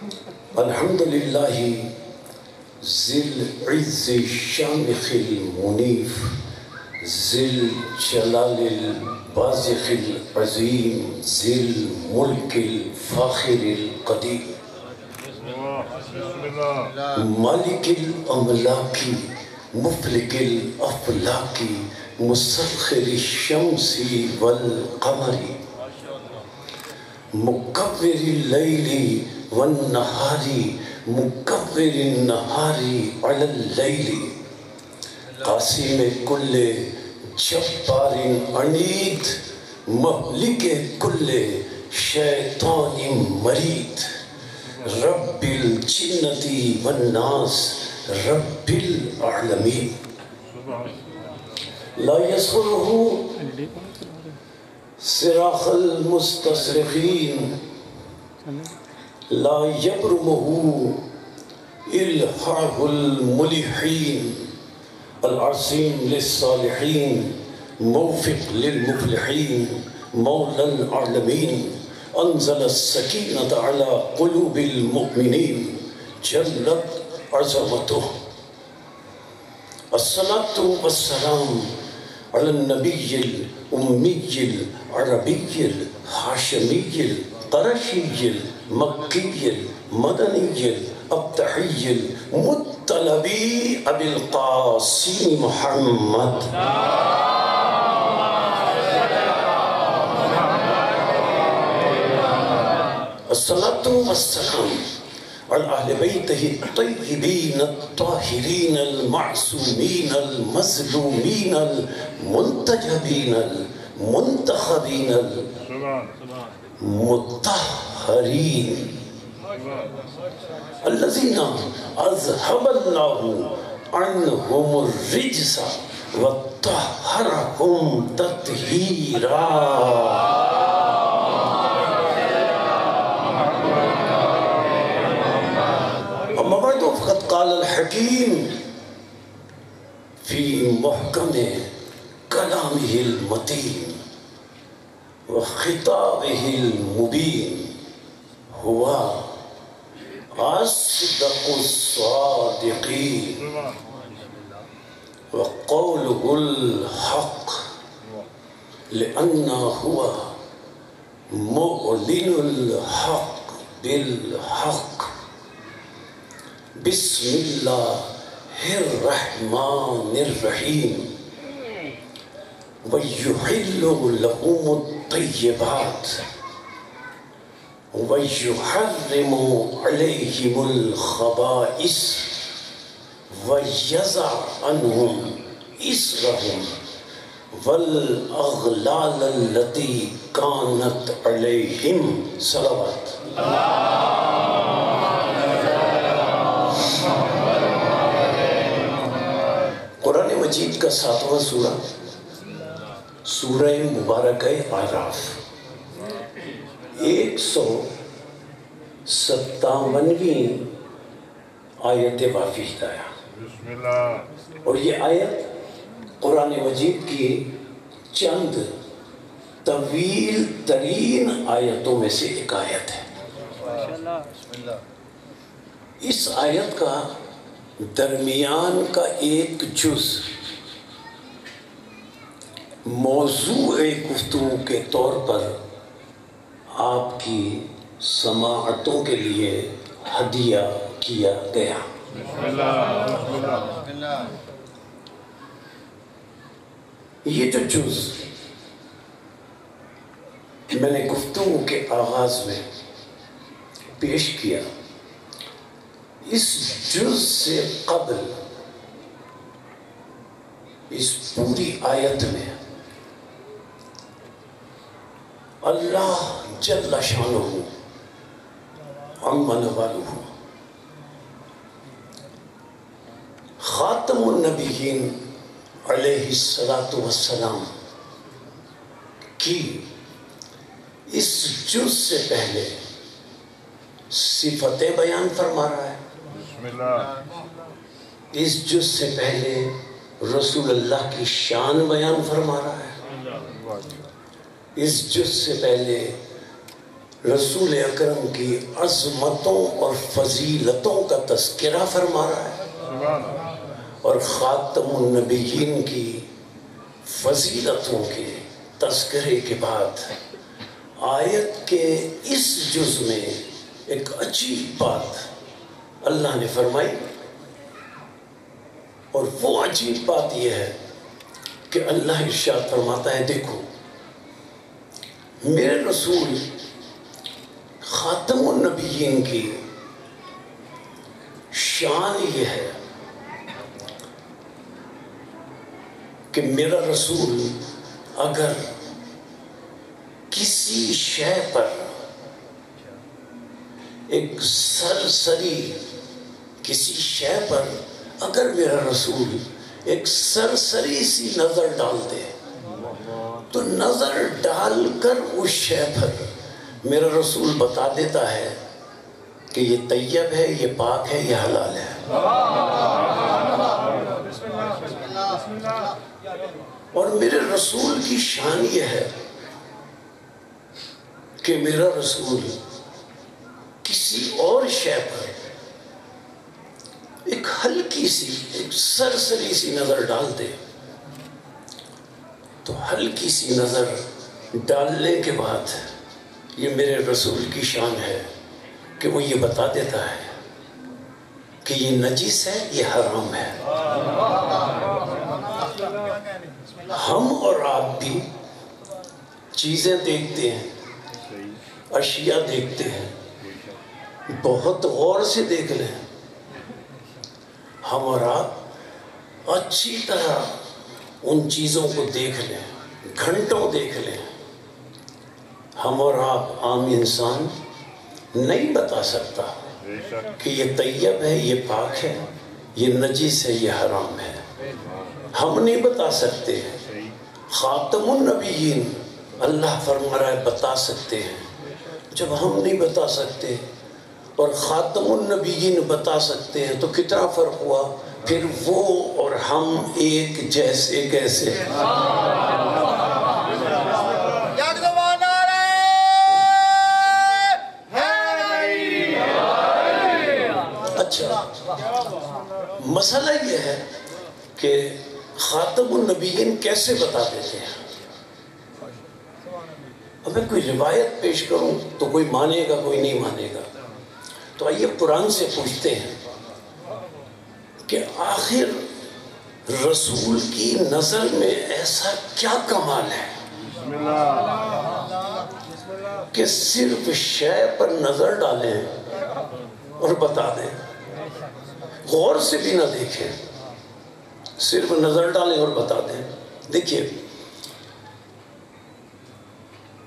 الحمدللہ ذی العز الشامخ المنیف ذی الجلال البازخ العظیم ذی الملک الفاخر القدیر مالک الاملاکی مفلک الافلاکی مسخر الشمس والقمر مکور اللیل والنہار مکور النہار علی اللیل قاسم کل جبار عنید مہلک کل شیطان مرید رب الجنة والناس رب العالمین لا يسره صراخ المستصرخین لا يبرمه الحاح الملحین العظیم للصالحین موفق للمفلحین مولا العالمین انزل السکینة على قلوب المؤمنین جلت عظمتہ الصلاة والسلام على النبی الأمی العربی الحاشمی القرشی المکی المدنی الابتحی المطلبی ابی القاسم محمد الصلاة والسلام على أهل بيته الطيبين الطاهرين المعصومين المظلومين المنتجبين المنتخبين المطهرين الذين أذهب الله عنهم الرجس وطهرهم تطهيرا فقد قال الحكيم في محكم كلامه المتين وخطابه المبين هو أصدق الصادقين وقوله الحق لأنه هو معلن الحق بالحق بسم اللہ الرحمن الرحیم وَيُحِلُّ لَهُمُ الطَّيِّبَاتِ وَيُحَرِّمُ عَلَيْهِمُ الْخَبَائِثَ وَيَضَعُ عَنْهُمْ إِصْرَهُمْ وَالْأَغْلَالَ الَّتِي كَانَتْ عَلَيْهِمْ صلوات قرآن مجید کا 7واں سورہ سورہ مبارکہ اعراف 157ویں آیت واقعی ہدایہ اور یہ آیت قرآن مجید کی چند طویل ترین آیتوں میں سے ایک آیت ہے۔ اس آیت کا درمیان کا ایک جز موضوع گفتگو کے طور پر آپ کی سماعتوں کے لیے ہدیہ کیا گیا۔ یہ جو جز میں نے گفتگو کے آغاز میں پیش کیا، اس جز سے قبل اس پوری آیت میں اللہ جل شانہ عم نوالہ خاتم النبیین علیہ السلام کی اس جز سے پہلے صفتیں بیان فرما رہا ہے، اس جز سے پہلے رسول اللہ کی شان بیان فرما رہا ہے، اس جز سے پہلے رسول اکرم کی عظمتوں اور فضیلتوں کا تذکرہ فرما رہا ہے، اور خاتم النبیین کی فضیلتوں کے تذکرے کے بعد آیت کے اس جز میں ایک عجیب بات اللہ نے فرمائی، اور وہ عجیب بات یہ ہے کہ اللہ ارشاد فرماتا ہے، دیکھو میرے رسول خاتم النبیین کی شان یہ ہے کہ میرا رسول اگر کسی شے پر ایک سرسری کسی شے پر اگر میرا رسول ایک سرسری سی نظر ڈال دے تو نظر ڈال کر اس شے پر میرا رسول بتا دیتا ہے کہ یہ طیب ہے، یہ پاک ہے، یہ حلال ہے۔ اور میرے رسول کی شان یہ ہے کہ میرا رسول کسی اور شے پر ایک ہلکی سی ایک سرسری سی نظر ڈال دے تو ہلکی سی نظر ڈالنے کے بعد یہ میرے رسول کی شان ہے کہ وہ یہ بتا دیتا ہے کہ یہ نجس ہے، یہ حرام ہے۔ ہم اور آپ بھی چیزیں دیکھتے ہیں، اشیاء دیکھتے ہیں، بہت غور سے دیکھ لیں، ہم اور آپ اچھی طرح ان چیزوں کو دیکھ لیں، گھنٹوں دیکھ لیں، ہم اور آپ عام انسان نہیں بتا سکتا کہ یہ طیب ہے، یہ پاک ہے، یہ نجس ہے، یہ حرام ہے۔ ہم نہیں بتا سکتے، خاتم النبیین اللہ فرما رہا ہے بتا سکتے ہیں۔ جب ہم نہیں بتا سکتے اور خاتم النبیین بتا سکتے ہیں تو کتنا فرق ہوا، پھر وہ اور ہم ایک جیسے کیسے؟ اچھا، مسئلہ یہ ہے کہ خاتم النبیین کیسے بتا دیتے ہیں؟ اب میں کوئی روایت پیش کروں تو کوئی مانے گا، کوئی نہیں مانے گا، تو آئیے قرآن سے پوچھتے ہیں کہ آخر رسول کی نظر میں ایسا کیا کمال ہے کہ صرف شے پر نظر ڈالیں اور بتا دیں، غور سے بھی نہ دیکھیں، صرف نظر ڈالیں اور بتا دیں۔ دیکھیے،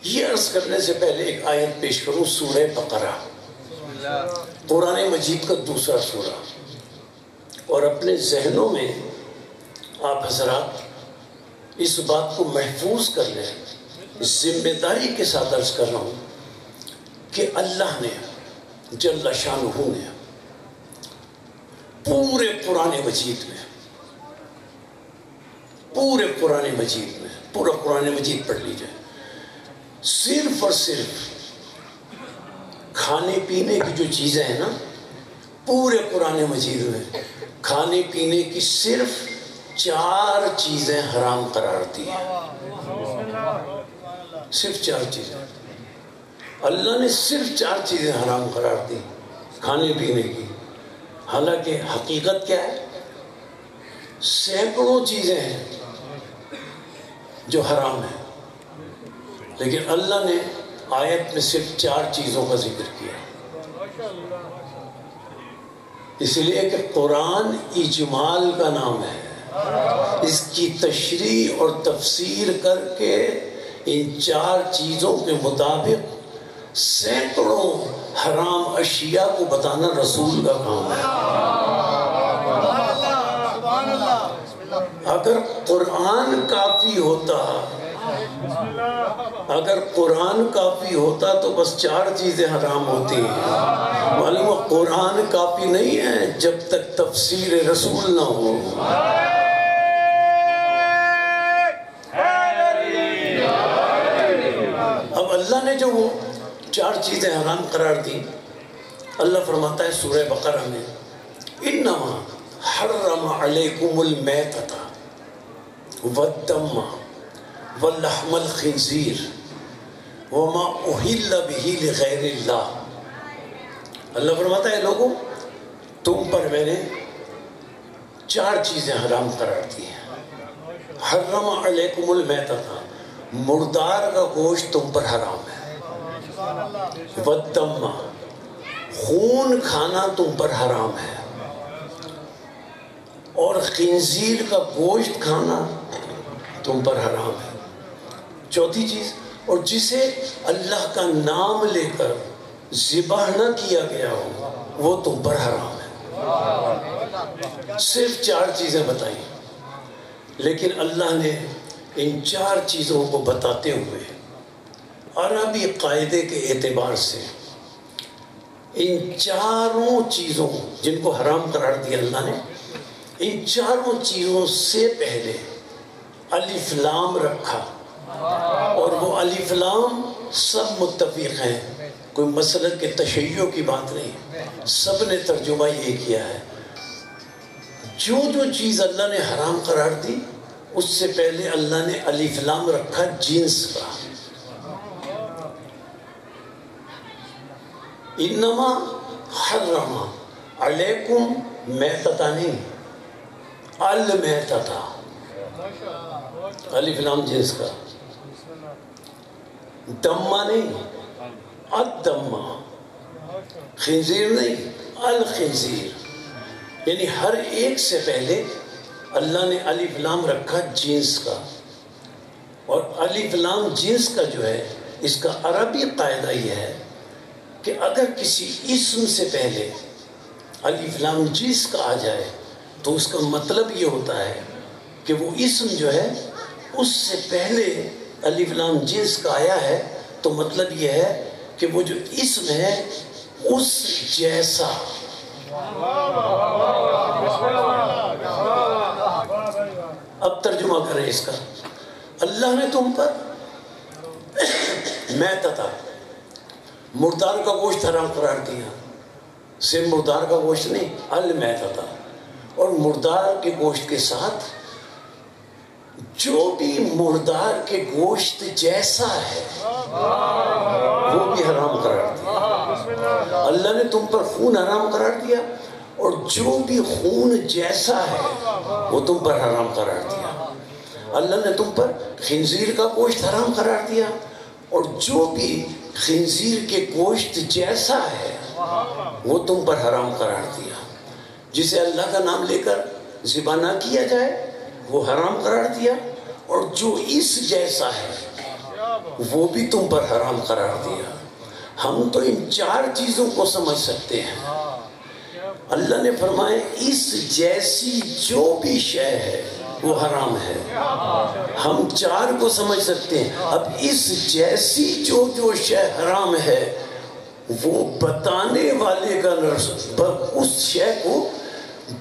یہ عرض کرنے سے پہلے ایک آیت پیش کروں، سورہ بقرہ، قرآن مجید کا دوسرا سورہ، اور اپنے ذہنوں میں آپ حضرات اس بات کو محفوظ کر لیں، ذمہ داری کے ساتھ عرض کر رہا ہوں کہ اللہ نے جل شانہ نے پورے قرآن مجید میں پورا قرآن مجید پڑھ لیجئے، صرف اور صرف کھانے پینے کی جو چیزیں ہیں نا، پورے قرآن مجید میں کھانے پینے کی صرف 4 چیزیں حرام قرار دی ہیں، صرف 4 چیزیں اللہ نے صرف 4 چیزیں حرام قرار دی کھانے پینے کی، حالانکہ حقیقت کیا ہے؟ سینکڑوں چیزیں ہیں جو حرام ہیں، لیکن اللہ نے آیت میں صرف 4 چیزوں کا ذکر کیا، اس لیے کہ قرآن اجمال کا نام ہے، اس کی تشریح اور تفسیر کر کے ان 4 چیزوں کے مطابق سینکڑوں حرام اشیاء کو بتانا رسول کا کام ہے۔ اگر قرآن کافی ہوتا تو بس 4 چیزیں حرام ہوتی ہیں، معلوم قرآن کافی نہیں ہے جب تک تفسیر رسول نہ ہو۔ اب اللہ نے جو وہ 4 چیزیں حرام قرار دی. اللہ فرماتا ہے سورہ بقرہ میں انما حرم علیکم المیتۃ والدم واللحم الخنزیر وما اہل بہ لغیر اللہ. اللہ فرماتا ہے لوگوں تم پر میں نے 4 چیزیں حرام قرار دی ہیں. حرم علیکم المیتۃ، مردار کا گوشت تم پر حرام ہے. والدم، خون کھانا تم پر حرام ہے. اور خنزیر کا گوشت کھانا تم پر حرام ہے. 4تھی چیز، اور جسے اللہ کا نام لے کر ذبح نہ کیا گیا ہو وہ تم پر حرام ہے. صرف 4 چیزیں بتائیں، لیکن اللہ نے ان 4 چیزوں کو بتاتے ہوئے عربی قاعدے کے اعتبار سے ان 4 چیزوں جن کو حرام قرار دیا اللہ نے، ان 4 چیزوں سے پہلے الف لام رکھا. اور وہ الف لام سب متفق ہیں، کوئی مسئلہ کے تشیع کی بات نہیں، سب نے ترجمہ یہ کیا ہے. جو چیز اللہ نے حرام قرار دی اس سے پہلے اللہ نے الف لام رکھا جنس کا. انما حرم علیکم میتۃ نہیں، المیتۃ، الف لام جنس کا. دمہ نہیں، الدمہ. خنزیر نہیں، الخنزیر. یعنی ہر ایک سے پہلے اللہ نے الف لام رکھا جنس کا. اور الف لام جنس کا جو ہے اس کا عربی قاعدہ یہ ہے کہ اگر کسی اسم سے پہلے الف لام جنس کا آ جائے تو اس کا مطلب یہ ہوتا ہے کہ وہ اسم جو ہے اس سے پہلے الف لام جنس کا آیا ہے، تو مطلب یہ ہے کہ وہ جو اسم ہے اس جیسا. اب ترجمہ کریں اس کا. اللہ نے تم پر میتۃ، مردار کا گوشت حرام قرار دیا. صرف مردار کا گوشت نہیں، المیتۃ. اور مردار کے گوشت کے ساتھ جو بھی مردار کے گوشت جیسا ہے وہ بھی حرام قرار دیا. اللہ نے تم پر خون حرام قرار دیا، اور جو بھی خون جیسا ہے وہ تم پر حرام قرار دیا. اللہ نے تم پر خنزیر کا گوشت حرام قرار دیا، اور جو بھی خنزیر کے گوشت جیسا ہے وہ تم پر حرام قرار دیا. جسے اللہ کا نام لے کر ذبح نہ کیا جائے وہ حرام قرار دیا، اور جو اس جیسا ہے وہ بھی تم پر حرام قرار دیا. ہم تو ان 4 چیزوں کو سمجھ سکتے ہیں. اللہ نے فرمایا اس جیسی جو بھی شے ہے وہ حرام ہے. ہم 4 کو سمجھ سکتے ہیں. اب اس جیسی جو شے حرام ہے وہ بتانے والے کا اس شے کو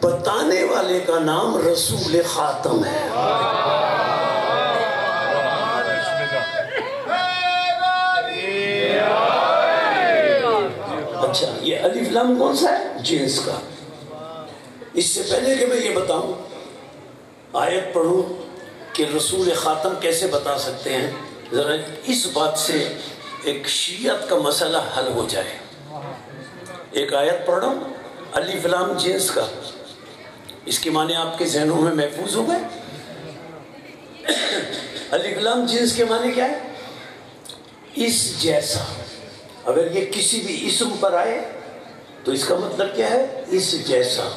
بتانے والے کا نام رسول خاتم ہے. اچھا، یہ الف لام کون سا ہے؟ جنس کا. اس سے پہلے کہ میں یہ بتاؤں آیت پڑھوں کہ رسول خاتم کیسے بتا سکتے ہیں، ذرا اس بات سے ایک شیعت کا مسئلہ حل ہو جائے. ایک آیت پڑھ رہا ہوں الف لام جنس کا. اس کے معنی آپ کے ذہنوں میں محفوظ ہو گئے. الف لام جنس کے معنی کیا ہے؟ اس جیسا. اگر یہ کسی بھی اسم پر آئے تو اس کا مطلب کیا ہے؟ اس جیسا.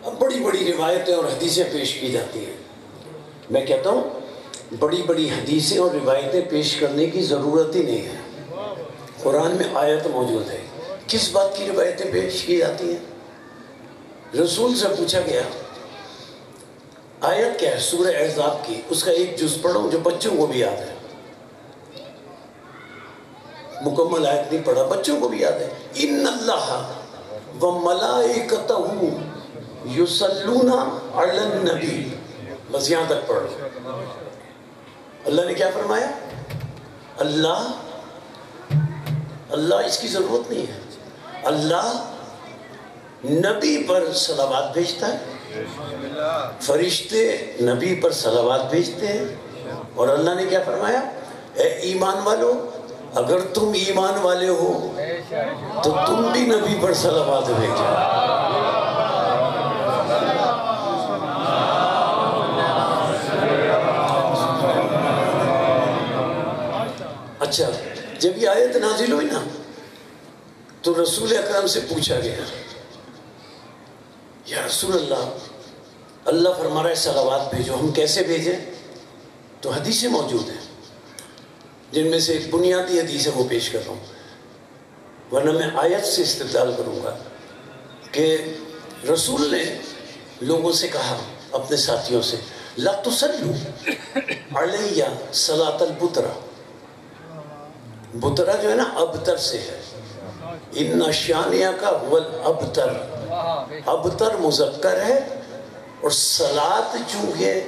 اب بڑی بڑی روایتیں اور حدیثیں پیش کی جاتی ہیں. میں کہتا ہوں بڑی بڑی حدیثیں اور روایتیں پیش کرنے کی ضرورت ہی نہیں ہے. قرآن میں آیت موجود ہے. کس بات کی روایتیں پیش کی جاتی ہیں؟ رسول سے پوچھا گیا آیت کیا ہے؟ سورہ احزاب کی. اس کا ایک جز پڑھو جو بچوں کو بھی یاد ہے. مکمل آیت نہیں پڑھا، بچوں کو بھی یاد ہے. ان اللہ وملائکتہ یصلون علی النبی. بس یہاں تک پڑھو. اللہ نے کیا فرمایا؟ اللہ اللہ اس کی ضرورت نہیں ہے. اللہ نبی پر صلوات بھیجتا ہے، فرشتے نبی پر صلوات بھیجتے ہیں. اور اللہ نے کیا فرمایا؟ اے ایمان والو، اگر تم ایمان والے ہو تو تم بھی نبی پر صلوات بھیجو. اچھا، جب یہ آیت نازل ہوئی نا تو رسول اکرم سے پوچھا گیا، یا رسول اللہ، اللہ فرما رہا ہے صلوات بھیجو، ہم کیسے بھیجیں؟ تو حدیثیں موجود ہیں، جن میں سے ایک بنیادی حدیث ہے، وہ پیش کر رہا ہوں، ورنہ میں آیت سے استدلال کروں گا کہ رسول نے لوگوں سے کہا، اپنے ساتھیوں سے، لا تصلوا علیہ صلاۃ البترا. بترا جو ہے نا ابتر سے ہے، ان شانیہ کا والابتر، ابتر مذکر ہے اور صلاۃ چونکہ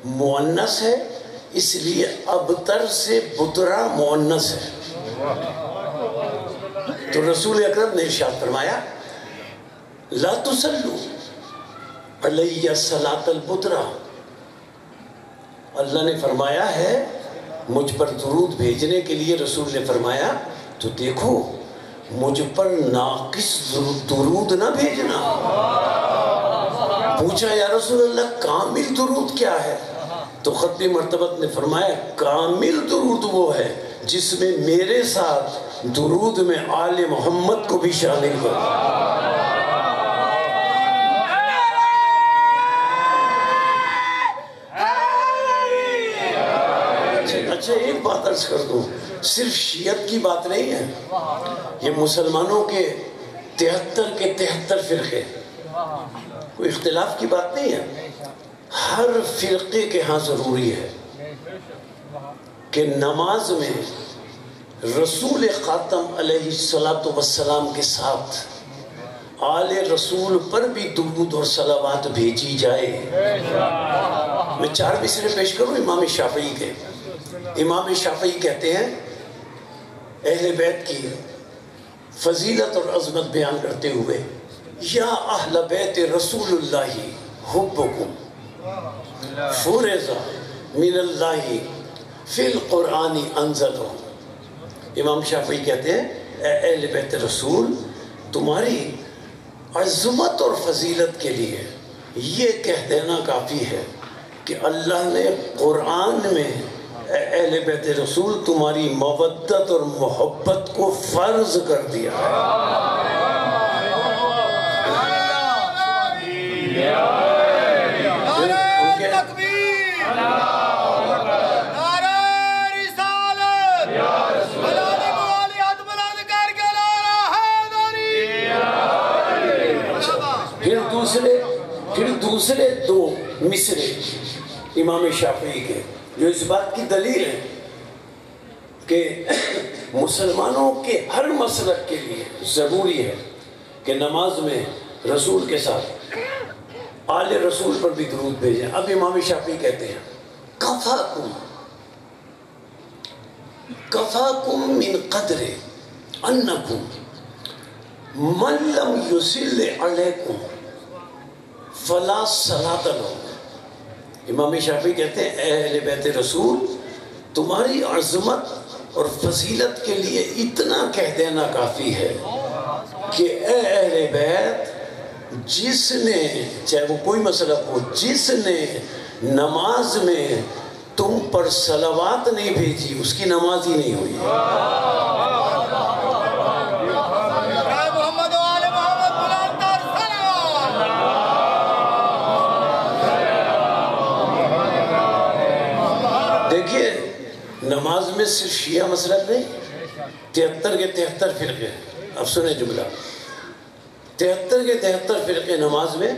مؤنث ہے اس لیے ابتر سے بترا مؤنث ہے. تو رسول اکرم نے ارشاد فرمایا لا تصلوا علیہ صلاۃ البترا. اللہ نے فرمایا ہے مجھ پر درود بھیجنے کے لیے، رسول نے فرمایا تو دیکھو مجھ پر ناقص درود نہ بھیجنا. پوچھا یا رسول اللہ کامل درود کیا ہے؟ تو ختم مرتبت نے فرمایا کامل درود وہ ہے جس میں میرے ساتھ درود میں آل محمد کو بھی شامل کرو. اچھا ایک بات عرض کر دوں، صرف شیعت کی بات نہیں ہے، یہ مسلمانوں کے 73 کے 73 فرقے، کوئی اختلاف کی بات نہیں ہے. ہر فرقے کے ہاں ضروری ہے کہ نماز میں رسول خاتم علیہ السلام کے ساتھ آل رسول پر بھی درود اور صلوات بھیجی جائے. میں 4 مصرے پیش کروں امام شافعی کے. امام شافعی کہتے ہیں اہل بیت کی فضیلت اور عظمت بیان کرتے ہوئے، یا اہل بیت رسول اللہ حبکم فرض من اللہ فی القرآن انزلہ. امام شافعی کہتے ہیں اے اہل بیت رسول، تمہاری عظمت اور فضیلت کے لیے یہ کہہ دینا کافی ہے کہ اللہ نے قرآن میں اے اہل بیت رسول تمہاری مودت اور محبت کو فرض کر دیا ہے. پھر دوسرے 2 مصرے امام شافعی کے جو اس بات کی دلیل ہے کہ مسلمانوں کے ہر مسلک کے لیے ضروری ہے کہ نماز میں رسول کے ساتھ آل رسول پر بھی درود بھیجیں. اب امام شافعی کہتے ہیں کفاکم من قدر انکم من لم یصل علیکم فلا صلاۃ لہ. امام شافعی کہتے ہیں اے اہل بیت رسول تمہاری عظمت اور فضیلت کے لیے اتنا کہہ دینا کافی ہے کہ اے اہل بیت، جس نے چاہے وہ کوئی مسلک ہو، جس نے نماز میں تم پر صلوات نہیں بھیجی اس کی نماز ہی نہیں ہوئی. دیکھیے نماز میں صرف شیعہ مسلک نہیں، 73 کے 73 فرقے. اب سنیں جملہ، 73 کے 73 فرقے نماز میں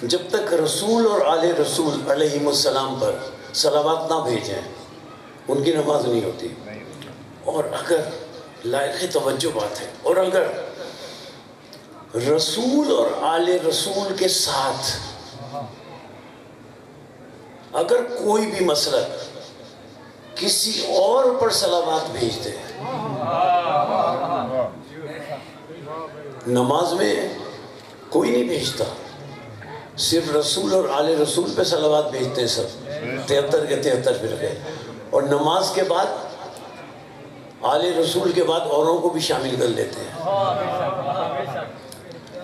جب تک رسول اور آل رسول علیہ السلام پر صلوات نہ بھیجیں ان کی نماز نہیں ہوتی. اور اگر لائق توجہ بات ہے، اور اگر رسول اور آل رسول کے ساتھ اگر کوئی بھی مسلک کسی اور پر صلوات بھیجتے ہیں نماز میں کوئی نہیں بھیجتا، صرف رسول اور آل رسول پہ صلوات بھیجتے ہیں سب، 73 کے 73 فرقے، اور نماز کے بعد آل رسول کے بعد اوروں کو بھی شامل کر لیتے ہیں۔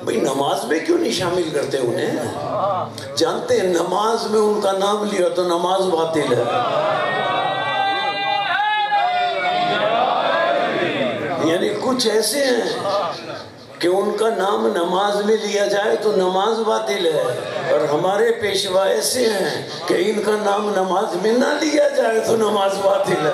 بھئی نماز میں کیوں نہیں شامل کرتے انہیں؟ جانتے ہیں نماز میں ان کا نام لیا تو نماز باطل ہے۔ یعنی کچھ ایسے ہیں کہ ان کا نام نماز میں لیا جائے تو نماز باطل ہے، اور ہمارے پیشوا ایسے ہیں کہ ان کا نام نماز میں نہ لیا جائے تو نماز باطل ہے۔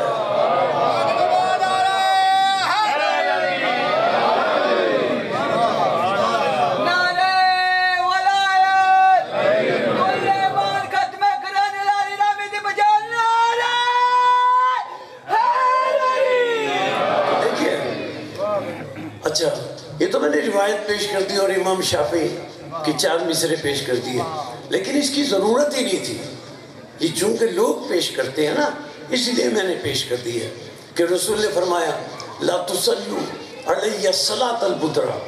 اچھا، یہ تو میں نے روایت پیش کر دی اور امام شافعی کی 4 مصرے پیش کر دی ہے، لیکن اس کی ضرورت ہی نہیں تھی، یہ چونکہ لوگ پیش کرتے ہیں نا اس لیے میں نے پیش کر دی ہے کہ رسول نے فرمایا لا تصلوا علی الصلاۃ البدرا،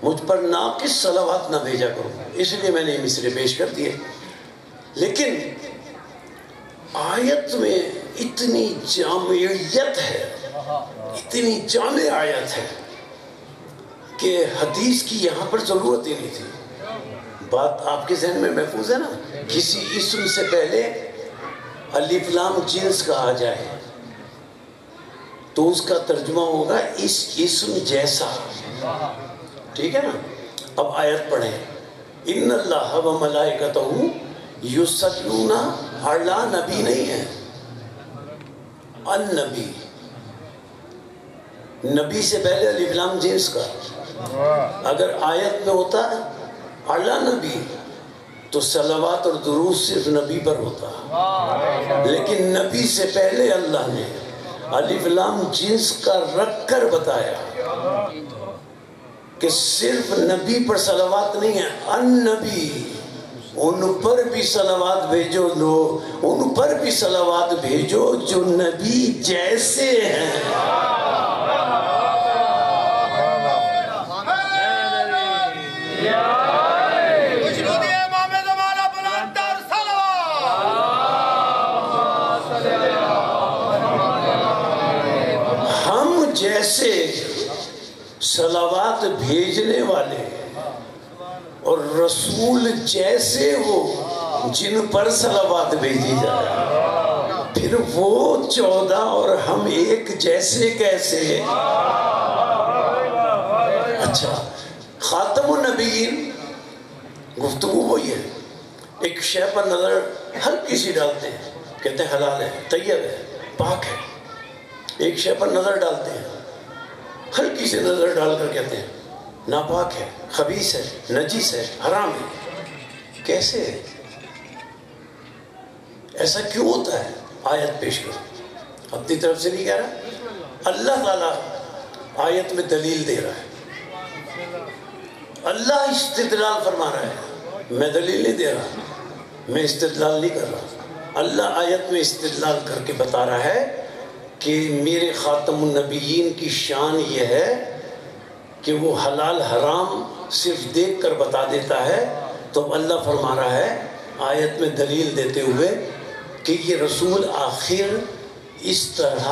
مجھ پر ناقص صلوات نہ بھیجا کرو، اس لیے میں نے یہ مصرے پیش کر دیے۔ لیکن آیت میں اتنی جامعیت ہے، اتنی جامع آیت ہے کہ حدیث کی یہاں پر ضرورت ہی نہیں تھی۔ بات آپ کے ذہن میں محفوظ ہے نا؟ کسی اسم سے پہلے الف لام جنس کا آ جائے تو اس کا ترجمہ ہوگا اس اسم جیسا، ٹھیک ہے نا؟ اب آیت پڑھیں، ان اللہ و ملائکتہ یصلون علی نبی نہیں ہے، النبی، نبی سے پہلے الف لام جنس کا۔ اگر آیت میں ہوتا اعلیٰ نبی تو صلوات اور درود صرف نبی پر ہوتا، لیکن نبی سے پہلے اللہ نے الف لام جنس کا رکھ کر بتایا کہ صرف نبی پر صلوات نہیں ہے، النبی، ان پر بھی صلوات بھیجو، لو ان پر بھی صلوات بھیجو جو نبی جیسے ہیں۔ جیسے صلوات بھیجنے والے اور رسول جیسے وہ جن پر صلوات بھیجی جائے، پھر وہ 14 اور ہم ایک جیسے کیسے؟ اچھا، خاتم النبیین گفتگو وہی ہے، ایک شے پر نظر ہلکی سی ڈالتے ہیں، کہتے ہیں حلال ہے، طیب ہے، پاک ہے، ایک شے پر نظر ڈالتے ہیں، ہلکی سے نظر ڈال کر کہتے ہیں ناپاک ہے، خبیث ہے، نجیس ہے، حرام ہے۔ کیسے ہے؟ ایسا کیوں ہوتا ہے؟ آیت پیش کرو، اپنی طرف سے نہیں کہہ رہا، اللہ تعالیٰ آیت میں دلیل دے رہا ہے، اللہ استدلال فرما رہا ہے، میں دلیل نہیں دے رہا، میں استدلال نہیں کر رہا، اللہ آیت میں استدلال کر کے بتا رہا ہے کہ میرے خاتم النبیین کی شان یہ ہے کہ وہ حلال حرام صرف دیکھ کر بتا دیتا ہے، تو اللہ فرما رہا ہے آیت میں دلیل دیتے ہوئے کہ یہ رسول آخر اس طرح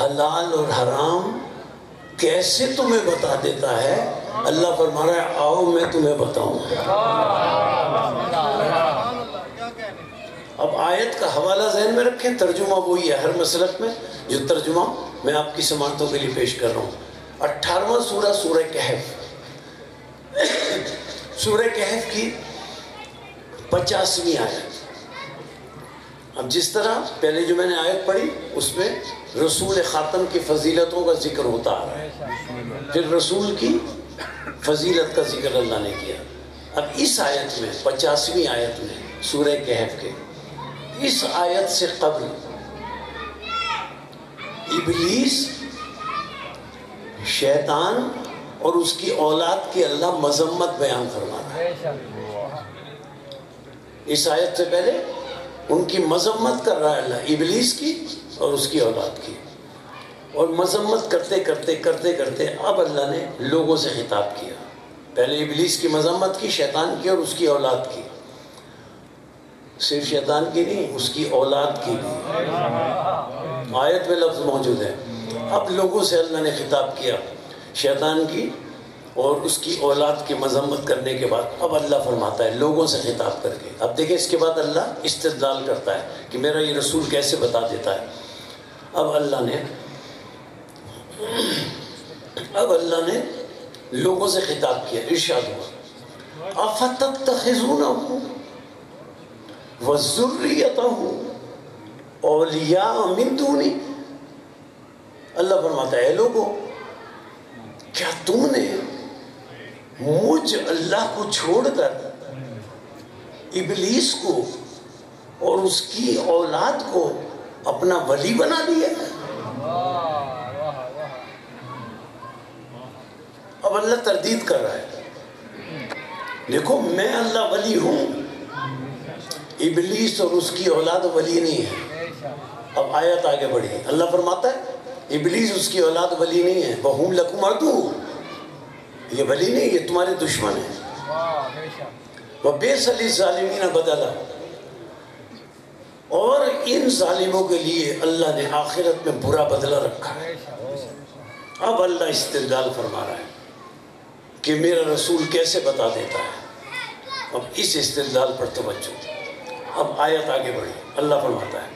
حلال اور حرام کیسے تمہیں بتا دیتا ہے؟ اللہ فرما رہا ہے آؤ میں تمہیں بتاؤں۔ اب آیت کا حوالہ ذہن میں رکھیں، ترجمہ وہی ہے ہر مسلک میں، جو ترجمہ میں آپ کی سماعتوں کے لیے پیش کر رہا ہوں۔ 18واں سورہ سورہ کہف، سورہ کہف کی 50ویں آیت۔ اب جس طرح پہلے جو میں نے آیت پڑھی اس میں رسول خاتم کی فضیلتوں کا ذکر ہوتا آ رہا ہے، پھر رسول کی فضیلت کا ذکر اللہ نے کیا۔ اب اس آیت میں 50ویں آیت میں سورہ کہف کے اس آیت سے قبل ابلیس، شیطان اور اس کی اولاد کی اللہ مذمت بیان فرما رہا ہے۔ اس آیت سے پہلے ان کی مذمت کر رہا ہے اللہ، ابلیس کی اور اس کی اولاد کی۔ اور مذمت کرتے کرتے کرتے کرتے اب اللہ نے لوگوں سے خطاب کیا. پہلے ابلیس کی مذمت کی، شیطان کی اور اس کی اولاد کی. صرف شیطان کی نہیں، اس کی اولاد کی بھی. آیت میں لفظ موجود ہے. اب لوگوں سے اللہ نے خطاب کیا شیطان کی اور اس کی اولاد کی مذمت کرنے کے بعد اب اللہ فرماتا ہے لوگوں سے خطاب کر کے. اب دیکھیں اس کے بعد اللہ استدلال کرتا ہے کہ میرا یہ رسول کیسے بتا دیتا ہے. اب اللہ نے لوگوں سے خطاب کیا. ارشاد ہوا افتتخذونہ وذریتہ اولیاء من دونی. اللہ فرماتا ہے اے لوگوں، کیا تم نے مجھ اللہ کو چھوڑ کر ابلیس کو اور اس کی اولاد کو اپنا ولی بنا لیا؟ اب اللہ تردید کر رہا ہے. دیکھو میں اللہ ولی ہوں، ابلیس اور اس کی اولاد ولی نہیں ہے. اب آیت آگے بڑھی. اللہ فرماتا ہے ابلیس اس کی اولاد ولی نہیں ہے. وَهُمْ لَكُمْ عَدُوٌّ، یہ ولی نہیں، یہ تمہارے دشمن ہیں. وَبِئْسَ لِلظَّالِمِينَ بَدَلًا، اور ان ظالموں کے لیے اللہ نے آخرت میں برا بدلہ رکھا ہے. اب اللہ استدلال فرما رہا ہے کہ میرا رسول کیسے بتا دیتا ہے. اب اس استدلال پر توجہ. اب آیت آگے بڑھی. اللہ فرماتا ہے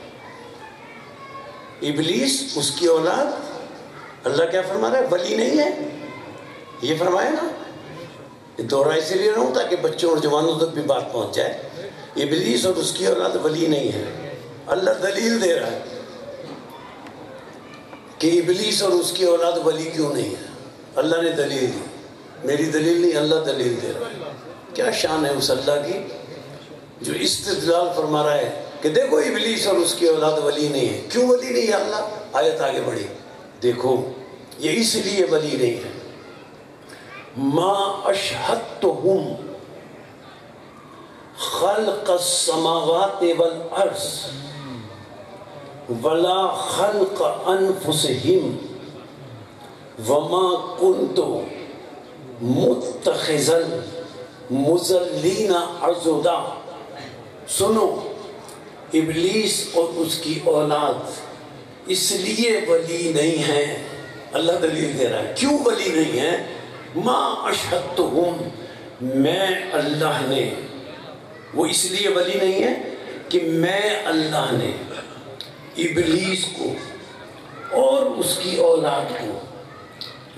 ابلیس اس کی اولاد، اللہ کیا فرما رہا ہے؟ ولی نہیں ہے. یہ فرمایا نا، دوہرا اس لیے رہا ہوں تاکہ بچوں اور جوانوں تک بھی بات پہنچ جائے. ابلیس اور اس کی اولاد ولی نہیں ہے. اللہ دلیل دے رہا ہے کہ ابلیس اور اس کی اولاد ولی کیوں نہیں ہے. اللہ نے دلیل دی، میری دلیل نہیں، اللہ دلیل دے رہا ہے. کیا شان ہے اس اللہ کی جو استدلال فرما رہا ہے کہ دیکھو ابلیس اور اس کی اولاد ولی نہیں ہے. کیوں ولی نہیں ہے اللہ؟ آیت آگے بڑھی. دیکھو یہ اس لیے ولی نہیں ہے، ما اشہدتہم خلق السماوات والارض ولا خلق انفسہم وما کنت متخذ المضلین عضدا. سنو، ابلیس اور اس کی اولاد اس لیے ولی نہیں ہے. اللہ دلیل دے رہا ہے کیوں ولی نہیں ہے. ما اشہدتہم، میں اللہ نے، وہ اس لیے ولی نہیں ہے کہ میں اللہ نے ابلیس کو اور اس کی اولاد کو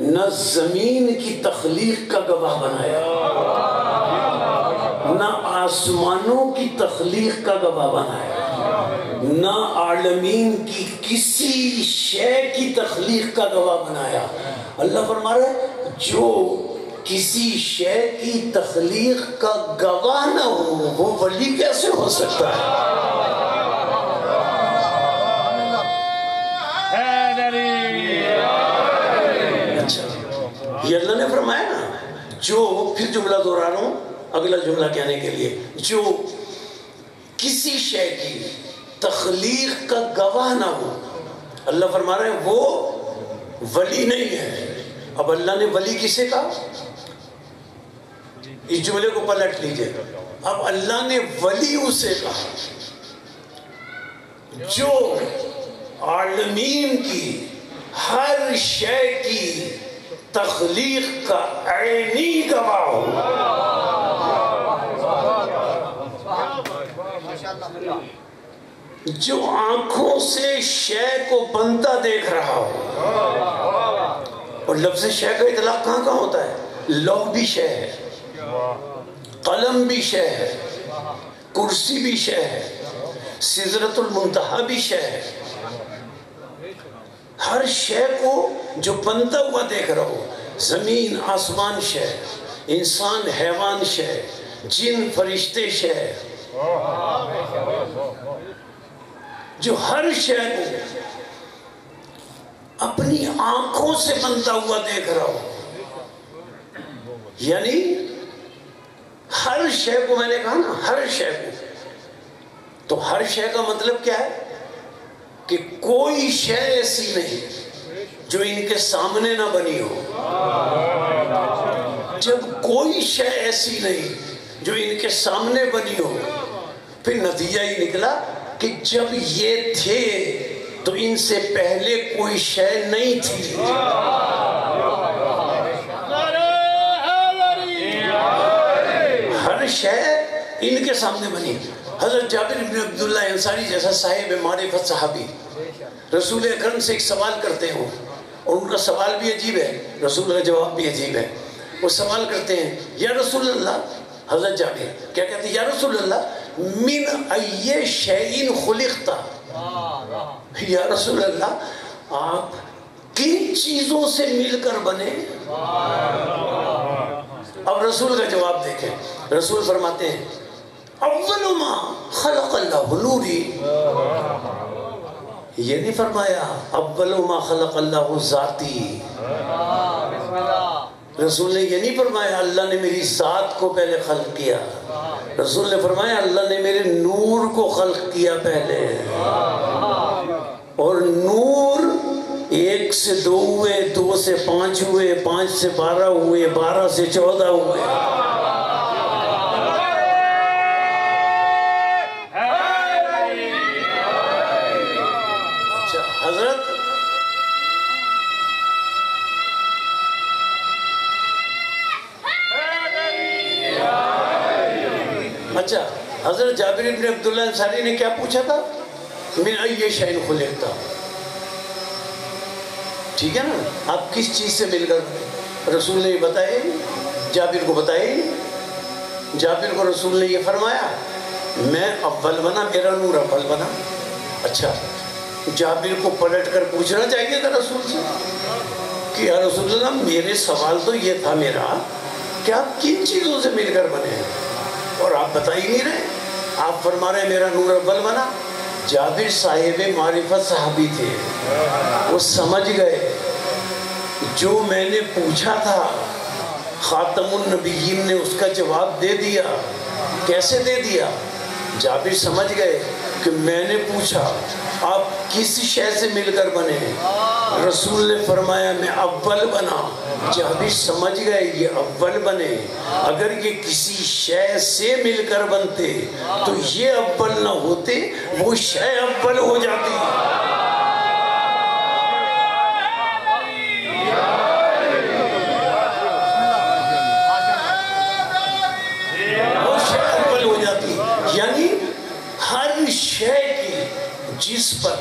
نہ زمین کی تخلیق کا گواہ بنایا، نہ آسمانوں کی تخلیق کا گواہ بنایا، نہ عالمین کی کسی شے کی تخلیق کا گواہ بنایا. اللہ فرما رہا ہے جو کسی شے کی تخلیق کا گواہ نہ ہو وہ ولی کیسے ہو سکتا ہے؟ اچھا، یہ اللہ نے فرمایا نا، جو، پھر جملہ دہرا رہا ہوں اگلا جملہ کہنے کے لیے، جو کسی شے کی تخلیق کا گواہ نہ ہو، اللہ فرما رہے ہیں وہ ولی نہیں ہے. اب اللہ نے ولی کسے کہا؟ اس جملے کو پلٹ لیجئے. اب اللہ نے ولی اسے کہا جو عالمین کی ہر شے کی تخلیق کا عینی گواہ ہو. جو آنکھوں سے شے کو بنتا دیکھ رہا ہو. اور لفظ شے کا اطلاق کہاں کہاں ہوتا ہے؟ لوح بھی شے ہے، قلم بھی شے ہے، کرسی بھی شے ہے، سدرۃ المنتہا بھی شے ہے. ہر شے کو جو بنتا ہوا دیکھ رہا ہو، زمین آسمان شے، انسان حیوان شے، جن فرشتے شے، جو ہر شے کو اپنی آنکھوں سے بنتا ہوا دیکھ رہا ہو. یعنی ہر شے کو، میں نے کہا نا ہر شے کو، تو ہر شے کا مطلب کیا ہے کہ کوئی شے ایسی نہیں جو ان کے سامنے نہ بنی ہو. جب کوئی شے ایسی نہیں جو ان کے سامنے بنی ہو، پھر نتیجہ ہی نکلا کہ جب یہ تھے تو ان سے پہلے کوئی شے نہیں تھی. ہر شے ان کے سامنے بنی. حضرت جابر بن عبداللہ انصاری جیسا صاحب معرفت صحابی رسول اکرم سے ایک سوال کرتے ہوں، اور ان کا سوال بھی عجیب ہے، رسول کا جواب بھی عجیب ہے. وہ سوال کرتے ہیں، یا رسول اللہ، حضرت جابر کیا کہتے ہیں، یا رسول اللہ من ای شیء خلقت، یا رسول اللہ آپ کن چیزوں سے مل کر بنے؟ اب رسول کا جواب دیکھیں. رسول فرماتے ہیں اول ما خلق اللہ نوری. یہ نہیں فرمایا اول ما خلق اللہ ذاتی. رسول نے یہ نہیں فرمایا اللہ نے میری ذات کو پہلے خلق کیا. رسول نے فرمایا اللہ نے میرے نور کو خلق کیا پہلے. اور نور 1 سے 2 ہوئے، 2 سے 5 ہوئے، 5 سے 12 ہوئے، 12 سے 14 ہوئے. اچھا حضرت حضرت جابر بن عبداللہ انصاری نے کیا پوچھا تھا؟ من ای شیء خلقت. ٹھیک ہے نا، آپ کس چیز سے مل کر؟ رسول نے بتائے، جابر کو بتائے. جابر کو رسول نے یہ فرمایا میں اول بنا، میرا نور اول بنا. اچھا جابر کو پلٹ کر پوچھنا چاہیے تھا رسول سے کہ یا رسول اللہ میرے سوال تو یہ تھا میرا کہ آپ کن چیزوں سے مل کر بنے ہیں اور آپ بتا ہی نہیں رہے. آپ فرما رہے میرا نور اول بنا. جابر صاحب معرفت صحابی تھے، وہ سمجھ گئے جو میں نے پوچھا تھا خاتم النبیین نے اس کا جواب دے دیا. کیسے دے دیا؟ جابر سمجھ گئے کہ میں نے پوچھا آپ کس شے سے مل کر بنے؟ رسول نے فرمایا میں اول بنا. جابر سمجھ گئے یہ اول بنے. اگر یہ کسی شے سے مل کر بنتے تو یہ اول نہ ہوتے، وہ شے اول ہو جاتی. وہ شے اول ہو جاتی. یعنی ہر شے کی جس پر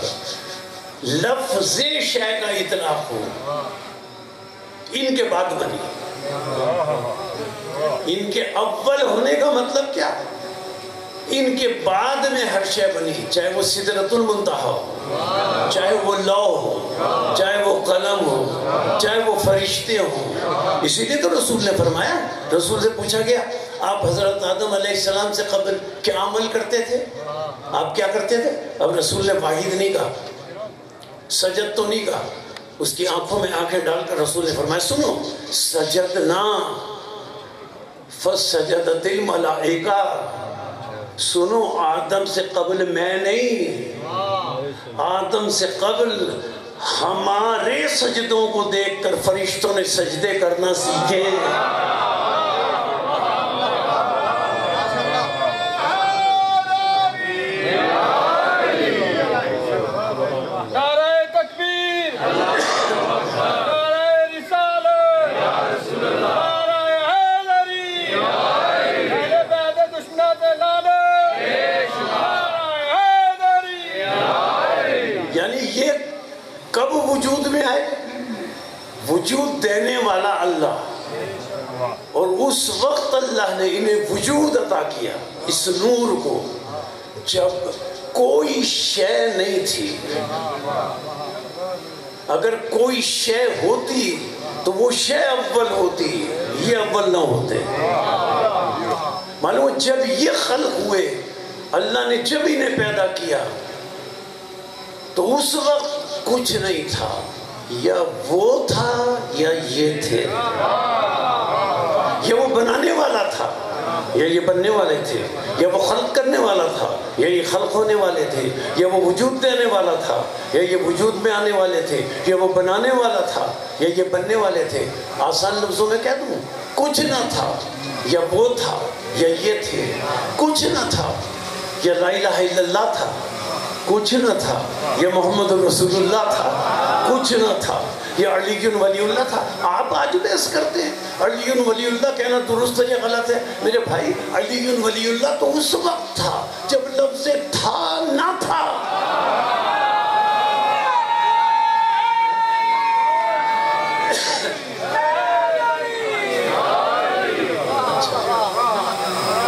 لفظ شے کا اطلاق ہو ان کے بعد بنی. ان کے اول ہونے کا مطلب کیا؟ ان کے بعد میں ہر شے بنی، چاہے وہ سدرۃ المنتہا ہو، چاہے وہ لوح ہو، چاہے وہ قلم ہو، چاہے وہ فرشتے ہوں. اسی لیے تو رسول نے فرمایا، رسول سے پوچھا گیا آپ حضرت آدم علیہ السلام سے قبل کیا عمل کرتے تھے؟ آپ کیا کرتے تھے؟ اب رسول نے واحد نہیں کہا، سجد تو نہیں کہا. اس کی آنکھوں میں آنکھیں ڈال کر رسول نے فرمایا سنو، سجدنا فسجدت الملائکہ. سنو آدم سے قبل میں نہیں، آدم سے قبل ہمارے سجدوں کو دیکھ کر فرشتوں نے سجدے کرنا سیکھے. کب وجود میں آئے؟ وجود دینے والا اللہ، اور اس وقت اللہ نے انہیں وجود عطا کیا اس نور کو جب کوئی شے نہیں تھی. اگر کوئی شے ہوتی تو وہ شے اول ہوتی، یہ اول نہ ہوتے. معلوم جب یہ خلق ہوئے، اللہ نے جب انہیں پیدا کیا تو اس وقت کچھ نہیں تھا، یا وہ تھا یا یہ تھے. یہ وہ بنانے والا تھا یا یہ بننے والے تھے. یا وہ خلق کرنے والا تھا، یا یہ خلق ہونے والے تھے، یا وہ وجود دینے والا تھا، یا یہ وجود میں آنے والے تھے، یا وہ بنانے والا تھا، یا یہ بننے والے تھے؟ آسان لفظوں میں کہہ دوں، کچھ نہ تھا، یا وہ تھا، یا یہ تھے، کچھ نہ تھا، یا لا الہ الا اللہ تھا، کچھ نہ تھا، یا محمد رسول اللہ تھا، کچھ نہ تھا، یا علی ولی اللہ تھا۔ آپ آج بحث کرتے ہیں علی ولی اللہ کہنا درست ہے یا غلط ہے؟ میرے بھائی، علی ولی اللہ تو اس وقت تھا جب لفظ تھا نہ تھا۔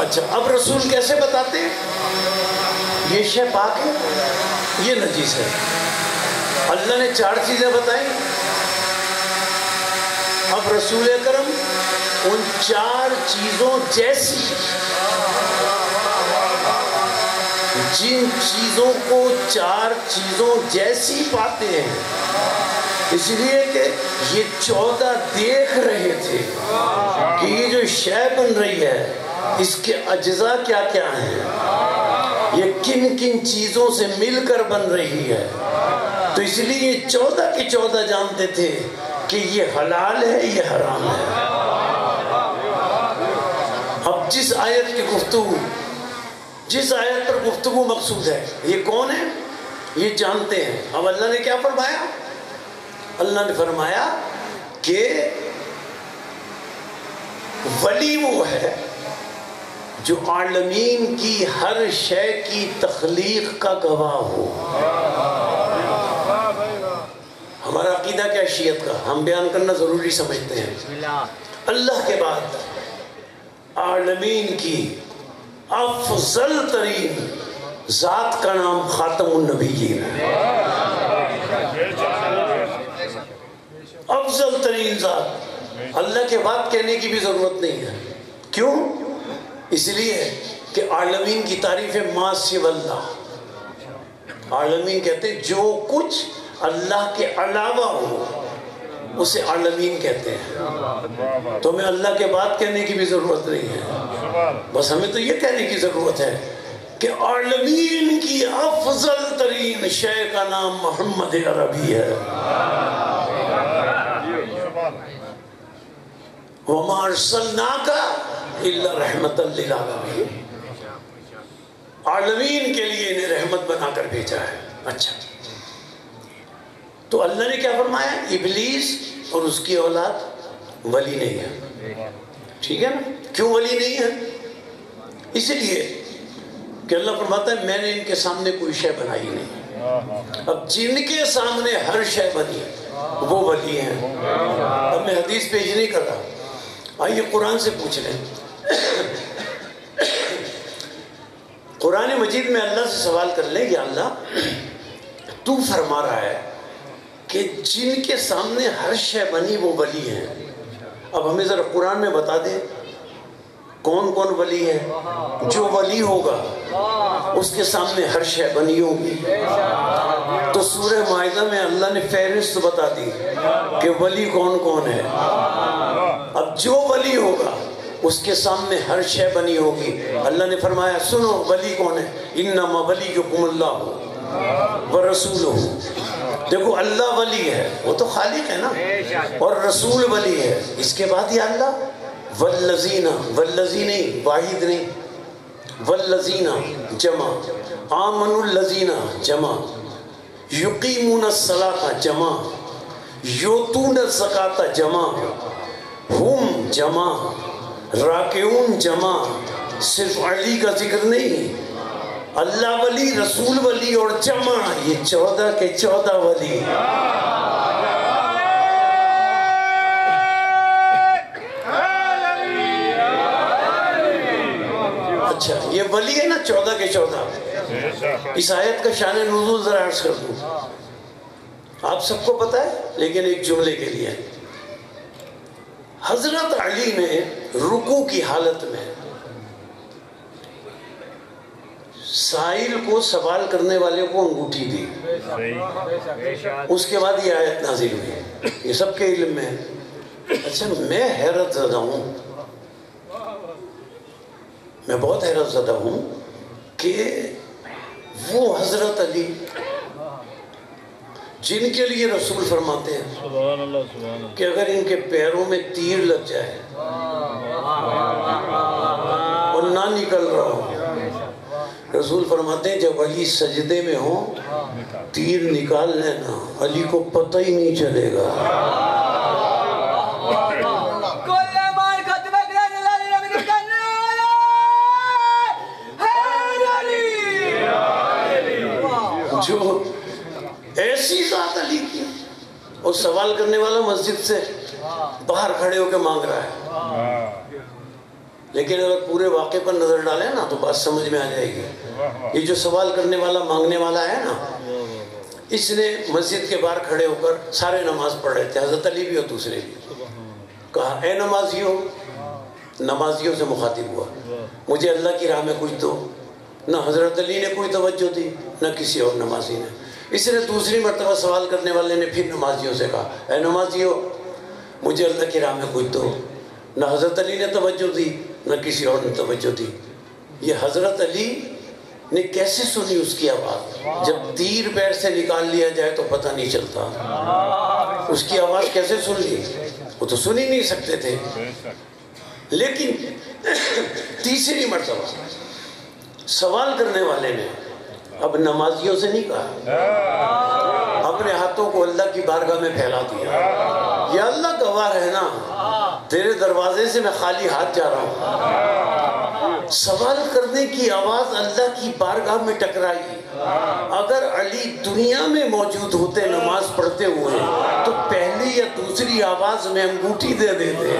اچھا، اب رسول کیسے بتاتے ہیں یہ شے پاک ہے، یہ نجیس ہے؟ اللہ نے 4 چیزیں بتائیں، اب رسول اکرم ان 4 چیزوں جیسی، جن چیزوں کو 4 چیزوں جیسی پاتے ہیں، اس لیے کہ یہ 14 دیکھ رہے تھے کہ یہ جو شے بن رہی ہے اس کے اجزاء کیا کیا ہیں، یہ کن کن چیزوں سے مل کر بن رہی ہے، تو اس لیے یہ 14 کے 14 جانتے تھے کہ یہ حلال ہے، یہ حرام ہے۔ اب جس آیت کی گفتگو، جس آیت پر گفتگو مقصود ہے، یہ کون ہے؟ یہ جانتے ہیں۔ اب اللہ نے کیا فرمایا؟ اللہ نے فرمایا کہ ولی وہ ہے جو عالمین کی ہر شے کی تخلیق کا گواہ ہو۔ ہمارا عقیدہ کیا شیعت کا، ہم بیان کرنا ضروری سمجھتے ہیں، اللہ کے بعد عالمین کی افضل ترین ذات کا نام خاتم النبیین ہے، افضل ترین ذات، اللہ کے بعد کہنے کی بھی ضرورت نہیں ہے۔ کیوں؟ اس لیے کہ عالمین کی تعریف ہے ما سوی اللہ، عالمین کہتے ہیں جو کچھ اللہ کے علاوہ ہو اسے عالمین کہتے ہیں، تو ہمیں اللہ کے بعد کہنے کی بھی ضرورت نہیں ہے، بس ہمیں تو یہ کہنے کی ضرورت ہے کہ عالمین کی افضل ترین شے کا نام محمد عربی ہے۔ وَمَا أَرْسَلْنَاكَ إِلَّا رَحْمَةً لِلْعَالَمِينَ، عالمین کے لیے انہیں رحمت بنا کر بھیجا ہے۔ اچھا، تو اللہ نے کیا فرمایا؟ ابلیس اور اس کی اولاد ولی نہیں ہے، ٹھیک ہے نا؟ کیوں ولی نہیں ہے؟ اس لیے کہ اللہ فرماتا ہے میں نے ان کے سامنے کوئی شے بنائی نہیں، اب جن کے سامنے ہر شے بنی وہ ولی ہیں۔ اب میں حدیث پیش نہیں کر رہا، آئیے قرآن سے پوچھ لیں۔ قرآن مجید میں اللہ سے سوال کر لیں کہ اللہ تو فرما رہا ہے کہ جن کے سامنے ہر شے بنی وہ ولی ہیں، اب ہمیں ذرا قرآن میں بتا دیں کون کون ولی ہے؟ جو ولی ہوگا اس کے سامنے ہر شے بنی ہوگی۔ تو سورہ مائدہ میں اللہ نے فہرست بتا دی کہ ولی کون کون ہے۔ اب جو ولی ہوگا اس کے سامنے ہر شے بنی ہوگی۔ اللہ نے فرمایا سنو ولی کون ہے؟ انما ولیکم اللہ ورسولہ۔ دیکھو اللہ ولی ہے، وہ تو خالق ہے نا، اور رسول ولی ہے۔ اس کے بعد یہ اللہ والذین، والذین واحد نہیں، والذین جمع، آمنوا الذین جمع، یقیمون الصلاۃ جمع، یؤتون الزکاۃ جمع، ہم جمع، راکعون جمع۔ صرف علی کا ذکر نہیں، اللہ ولی، رسول ولی اور جمع، یہ 14 کے 14 ولی۔ اچھا یہ ولی ہے نا 14 کے 14۔ اس آیت کا شان نزول ذرا عرض کر دوں، آپ سب کو پتہ ہے لیکن ایک جملے کے لیے۔ حضرت علی نے رکوع کی حالت میں سائل کو سوال کرنے والے کو انگوٹھی دی، اس کے بعد یہ آیت نازل ہوئی، یہ سب کے علم میں ہے۔ اچھا میں حیرت زدہ ہوں، میں بہت حیرت زدہ ہوں کہ وہ حضرت علی جن کے لیے رسول فرماتے ہیں سبحان اللہ سبحان اللہ کہ اگر ان کے پیروں میں تیر لگ جائے اور نہ نکل رہا ہو، رسول فرماتے ہیں جب علی سجدے میں ہو تیر نکال لینا، علی کو پتہ ہی نہیں چلے گا۔ جو ایسی ذات علی کی، اور سوال کرنے والا مسجد سے باہر کھڑے ہو کے مانگ رہا ہے، لیکن اگر پورے واقعے پر نظر ڈالیں نا تو بات سمجھ میں آ جائے گی۔ یہ جو سوال کرنے والا مانگنے والا ہے نا، اس نے مسجد کے باہر کھڑے ہو کر سارے نماز پڑھ رہے تھے، حضرت علی بھی اور دوسرے بھی، کہا اے نمازیوں، نمازیوں سے مخاطب ہوا، مجھے اللہ کی راہ میں کچھ دو۔ نہ حضرت علی نے کوئی توجہ دی نہ کسی اور نمازی نے۔ اس نے دوسری مرتبہ سوال کرنے والے نے پھر نمازیوں سے کہا اے نمازیوں، مجھے اللہ کی راہ میں کچھ دو۔ نہ حضرت علی نے توجہ دی نہ کسی اور نے توجہ دی۔ یہ حضرت علی نے کیسے سنی اس کی آواز؟ جب تیر پیر سے نکال لیا جائے تو پتہ نہیں چلتا، اس کی آواز کیسے سن لی؟ وہ تو سن ہی نہیں سکتے تھے۔ لیکن تیسری مرتبہ سوال کرنے والے نے اب نمازیوں سے نہیں کہا، اپنے ہاتھوں کو اللہ کی بارگاہ میں پھیلا دیا، یا اللہ گواہ رہنا تیرے دروازے سے میں خالی ہاتھ جا رہا ہوں۔ سوال کرنے کی آواز اللہ کی بارگاہ میں ٹکرائی۔ اگر علی دنیا میں موجود ہوتے نماز پڑھتے ہوئے تو پہلی یا دوسری آواز میں انگوٹھی دے دیتے،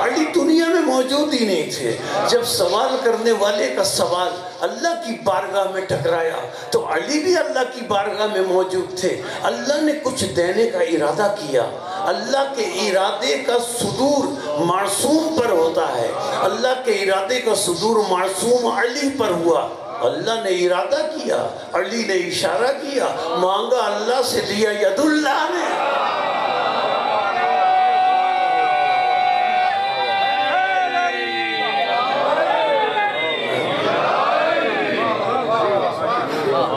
علی دنیا میں موجود ہی نہیں تھے۔ جب سوال کرنے والے کا سوال اللہ کی بارگاہ میں ٹکرایا تو علی بھی اللہ کی بارگاہ میں موجود تھے۔ اللہ نے کچھ دینے کا ارادہ کیا، اللہ کے ارادے کا صدور معصوم پر ہوتا ہے، اللہ کے ارادے کا صدور معصوم علی پر ہوا۔ اللہ نے ارادہ کیا، علی نے اشارہ کیا، مانگا اللہ سے، دیا ید اللہ نے۔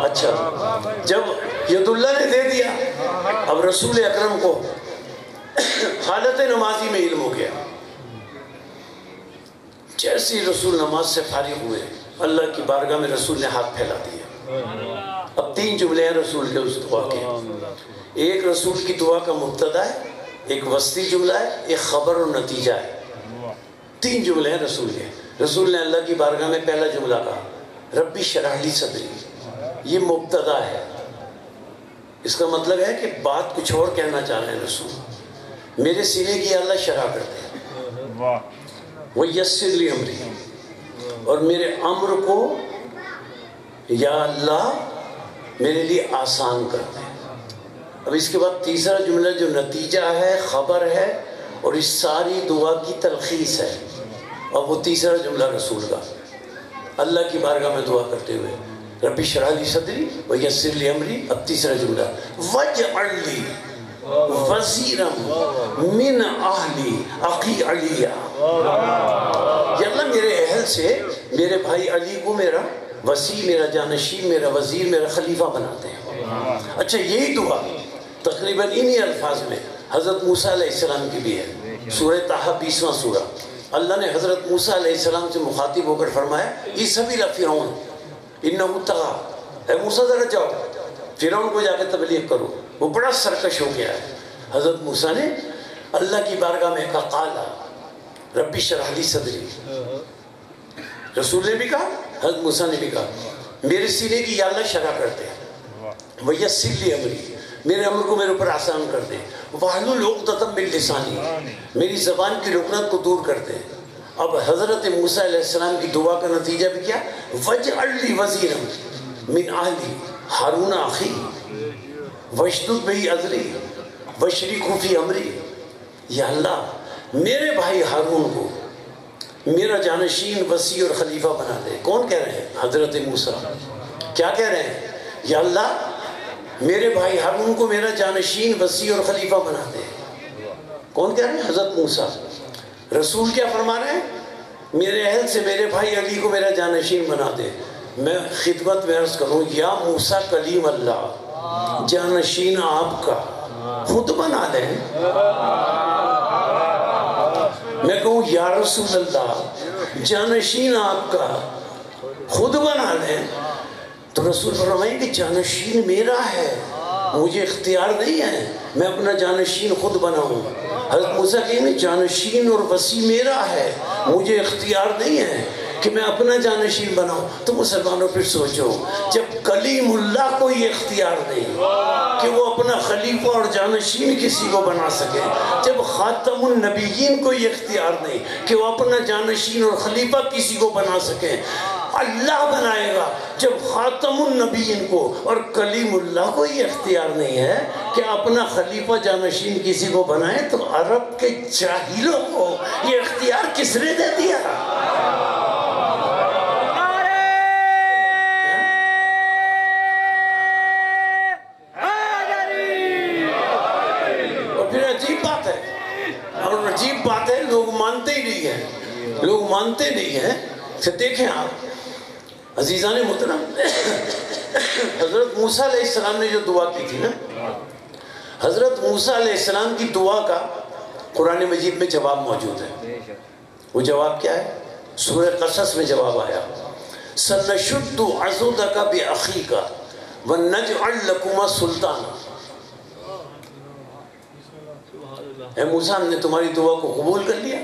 اچھا، جب ید اللہ نے دے دیا، اب رسول اکرم کو حالت نمازی میں علم ہو گیا۔ جیسے ہی رسول نماز سے فارغ ہوئے، اللہ کی بارگاہ میں رسول نے ہاتھ پھیلا دیا۔ اب 3 جملے ہیں رسول کے اس دعا کے، ایک رسول کی دعا کا مبتدا ہے، ایک وسطی جملہ ہے، ایک خبر اور نتیجہ ہے۔ 3 جملے ہیں رسول کے۔ رسول نے اللہ کی بارگاہ میں پہلا جملہ کہا ربی شرح لی صدری، یہ مبتدا ہے، اس کا مطلب ہے کہ بات کچھ اور کہنا چاہ رہے ہیں رسول، میرے سینے کی اللہ شرح کرتے ہیں، وہ یسر لی امری، اور میرے امر کو یا اللہ میرے لیے آسان کر دے۔ اب اس کے بعد تیسرا جملہ جو نتیجہ ہے، خبر ہے، اور اس ساری دعا کی تلخیص ہے۔ اب وہ تیسرا جملہ رسول کا اللہ کی بارگاہ میں دعا کرتے ہوئے ربی شرح لی صدری و یسر لی امری۔ اب تیسرا جملہ وجعل لی وزیرا من اہلی اخی علی، یا اللہ میرے اہل سے میرے بھائی علی کو میرا وزیر، میرا جانشین، میرا وزیر، میرا خلیفہ بناتے ہیں۔ اچھا، یہی دعا تقریباً انہی الفاظ میں حضرت موسیٰ علیہ السلام کی بھی ہے۔ سورہ طٰہٰ 20واں سورہ، اللہ نے حضرت موسیٰ علیہ السلام سے مخاطب ہو کر فرمایا اذهب إلى فرعون إنه طغى، اے موسیٰ ذرا جاؤ فرعون کو جا کے تبلیغ کرو، وہ بڑا سرکش ہو گیا ہے۔ حضرت موسیٰ نے اللہ کی بارگاہ میں کہا قالا ربی شرح لی صدری، رسول نے بھی کہا، حضرت موسیٰ نے بھی کہا میرے سینے کی یا اللہ شرح کر دے، ویسر لی امری، میرے امر کو میرے اوپر آسان کر دے، واحلل عقدۃ من لسانی، میری زبان کی رکنت کو دور کر دے۔ اب حضرت موسیٰ علیہ السلام کی دعا کا نتیجہ بھی کیا، وجعل لی وزیرا من اہلی ہارون اخی واشدد بہ اذری واشرکہ فی امری، یا اللہ میرے بھائی ہارون کو میرا جانشین، وسیع اور خلیفہ بنا دے۔ کون کہہ رہے ہیں؟ حضرت موسیٰ۔ کیا کہہ رہے ہیں؟ یا اللہ میرے بھائی ہارون کو میرا جانشین، وسیع اور خلیفہ بنا دے۔ کون کہہ رہے ہیں؟ حضرت موسیٰ۔ رسول کیا فرما رہے ہیں؟ میرے اہل سے میرے بھائی علی کو میرا جانشین بنا دے. میں خدمت میں عرض کروں یا موسیٰ کلیم اللہ جانشین آپ کا خود بنا لیں. میں کہوں یا رسول اللہ جانشین آپ کا خود بنا لیں تو رسول فرمائیں کہ جانشین میرا ہے, مجھے اختیار نہیں ہے میں اپنا جانشین خود بناؤں. حضرت موسیٰ کہیں گے جانشین اور وسیع میرا ہے, مجھے اختیار نہیں ہے کہ میں اپنا جانشین بناؤں. تو مسلمانوں پھر سوچو, جب کلیم اللہ کو یہ اختیار نہیں کہ وہ اپنا خلیفہ اور جانشین کسی کو بنا سکے, جب خاتم النبیین کو یہ اختیار نہیں کہ وہ اپنا جانشین اور خلیفہ کسی کو بنا سکے, اللہ بنائے گا. جب خاتم النبیین کو اور کلیم اللہ کو یہ اختیار نہیں ہے کہ اپنا خلیفہ جانشین کسی کو بنائے, تو عرب کے جاہلوں کو یہ اختیار کس نے دے دیا؟ اور پھر عجیب بات ہے, اور عجیب بات ہے لوگ مانتے ہی نہیں ہیں, لوگ مانتے نہیں ہیں. پھر دیکھیں آپ عزیزان محترم, حضرت موسیٰ علیہ السلام نے جو دعا کی تھی نا, حضرت موسیٰ علیہ السلام کی دعا کا قرآن مجید میں جواب موجود ہے. وہ جواب کیا ہے؟ سورہ قصص میں جواب آیا, سَنَشُدُّ عَضُدَكَ بِأَخِيكَ وَنَجْعَلْ لَكُمَا سُلْطَانًا. اے موسیٰ ہم نے تمہاری دعا کو قبول کر لیا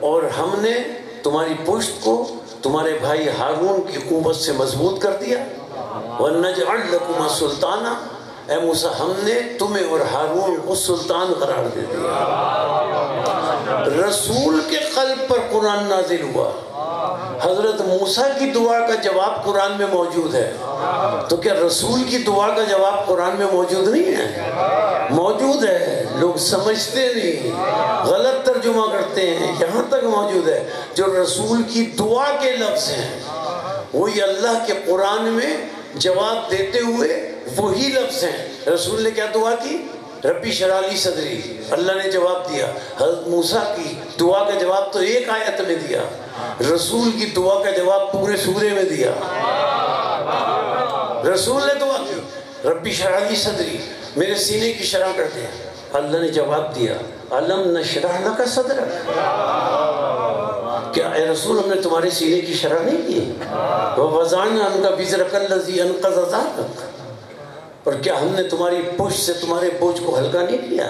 اور ہم نے تمہاری پشت کو تمہارے بھائی ہارون کی قوت سے مضبوط کر دیا. وَنَجْعَلْ لَكُمَا سُلْطَانًا, اے موسیٰ ہم نے تمہیں اور ہارون کو سلطان قرار دے دیا. رسول کے قلب پر قرآن نازل ہوا, حضرت موسیٰ کی دعا کا جواب قرآن میں موجود ہے, تو کیا رسول کی دعا کا جواب قرآن میں موجود نہیں ہے؟ موجود ہے, لوگ سمجھتے نہیں, غلط ترجمہ کرتے ہیں. یہاں تک موجود ہے جو رسول کی دعا کے لفظ ہیں وہی اللہ کے قرآن میں جواب دیتے ہوئے وہی لفظ ہیں. رسول نے کیا دعا کی؟ ربی اشرح لی صدری, اللہ نے جواب دیا. حضرت موسیٰ کی دعا کا جواب تو ایک آیت میں دیا, رسول کی دعا کا جواب پورے سورے میں دیا. رسول نے دعا کی ربی اشرح لی صدری, میرے سینے کی شرح کر دیا. اللہ نے جواب دیا الم نشرح لک صدرک, کیا اے رسول ہم نے تمہارے سینے کی شرح نہیں کی؟ وَوَضَعْنَا عَنْكَ وِزْرَكَ الَّذِي أَنقَضَ ظَهْرَكَ, اور کیا ہم نے تمہاری پشت سے تمہارے بوجھ کو ہلکا نہیں کیا؟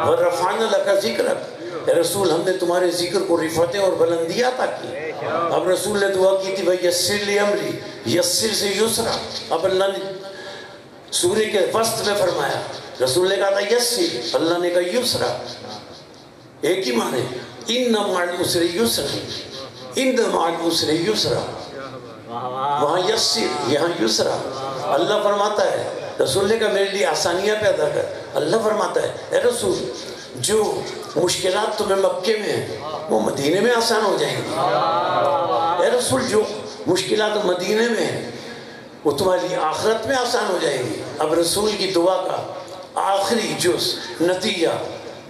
وَرَفَعْنَا لَكَ ذِكْرَكَ, اے رسول ہم نے تمہارے ذکر کو رفعتیں اور بلندی عطا کی. اب رسول نے دعا کی تھی وَيَسِّرْ لِي أَمْرِي, یسر سے یسرا. اب اللہ نے سورے کے وسط میں فرمایا, رسول نے کہا تھا یسر, اللہ نے کہا یسرا. ایک ہی معنی, اِنَّ مَعَ الْعُسْرِ يُسْرًا, اِنَّ مَعَ الْعُسْرِ يُسْرًا. وہاں یسر یہاں یسرا. اللہ فرماتا ہے, رسول نے کہا میرے لیے آسانیاں پیدا کر. اللہ فرماتا ہے اے رسول جو مشکلات تمہیں مکے میں ہیں وہ مدینے میں آسان ہو جائیں گی. اے رسول جو مشکلات مدینے میں ہیں وہ تمہاری لیے آخرت میں آسان ہو جائیں گی. اب رسول کی دعا کا آخری جز نتیجہ,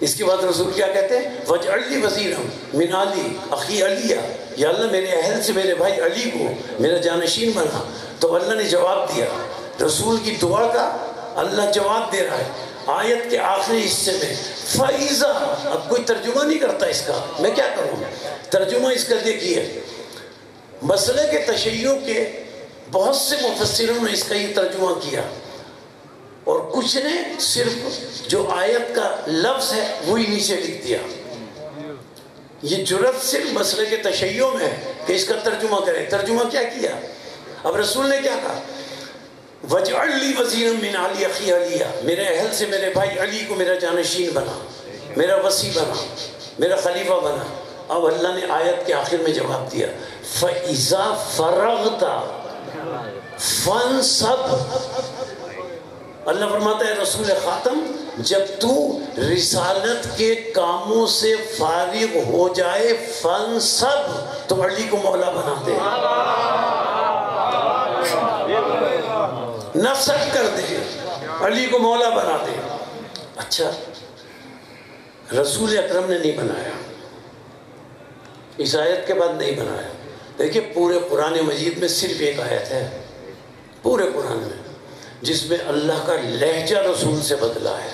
اس کے بعد رسول کیا کہتے ہیں؟ وَاجْعَلْ لِي وَزِيرًا مِنْ عَلِي أَخِي عَلِيَّ, یا اللہ میرے اہل سے میرے بھائی علی کو میرا جانشین بنا. تو اللہ نے جواب دیا, رسول کی دعا کا اللہ جواب دے رہا ہے. آیت کے آخری حصے میں فَإِذَا, اب کوئی ترجمہ نہیں کرتا اس کا, میں کیا کروں؟ ترجمہ اس کا دیکھیے, مسئلے کے تشیع کے بہت سے مفسروں نے اس کا یہ ترجمہ کیا, اور کچھ نے صرف جو آیت کا لفظ ہے وہی نیچے لکھ دیا. یہ جرأت صرف مسئلے کے تشیع میں ہے کہ اس کا ترجمہ کریں. ترجمہ کیا کیا؟ اب رسول نے کیا کہا؟ وَاجْعَلْ لِي وَزِيرًا مِنْ عَلِي أَخِي عَلِيَّ, میرے اہل سے میرے بھائی علی کو میرا جانشین بنا, میرا وصی بنا, میرا خلیفہ بنا. اب اللہ نے آیت کے آخر میں جواب دیا فَإِذَا فَرَغْتَ فَانْصَبْ. اللہ فرماتا ہے رسول خاتم جب تو رسالت کے کاموں سے فارغ ہو جائے فَانْصَبْ, تو علی کو مولا بنا دے, نصب کر دے, علی کو مولا بنا دے. اچھا رسول اکرم نے نہیں بنایا, اس آیت کے بعد نہیں بنایا. دیکھیے پورے قرآن مجید میں صرف ایک آیت ہے پورے قرآن میں جس میں اللہ کا لہجہ رسول سے بدلا ہے.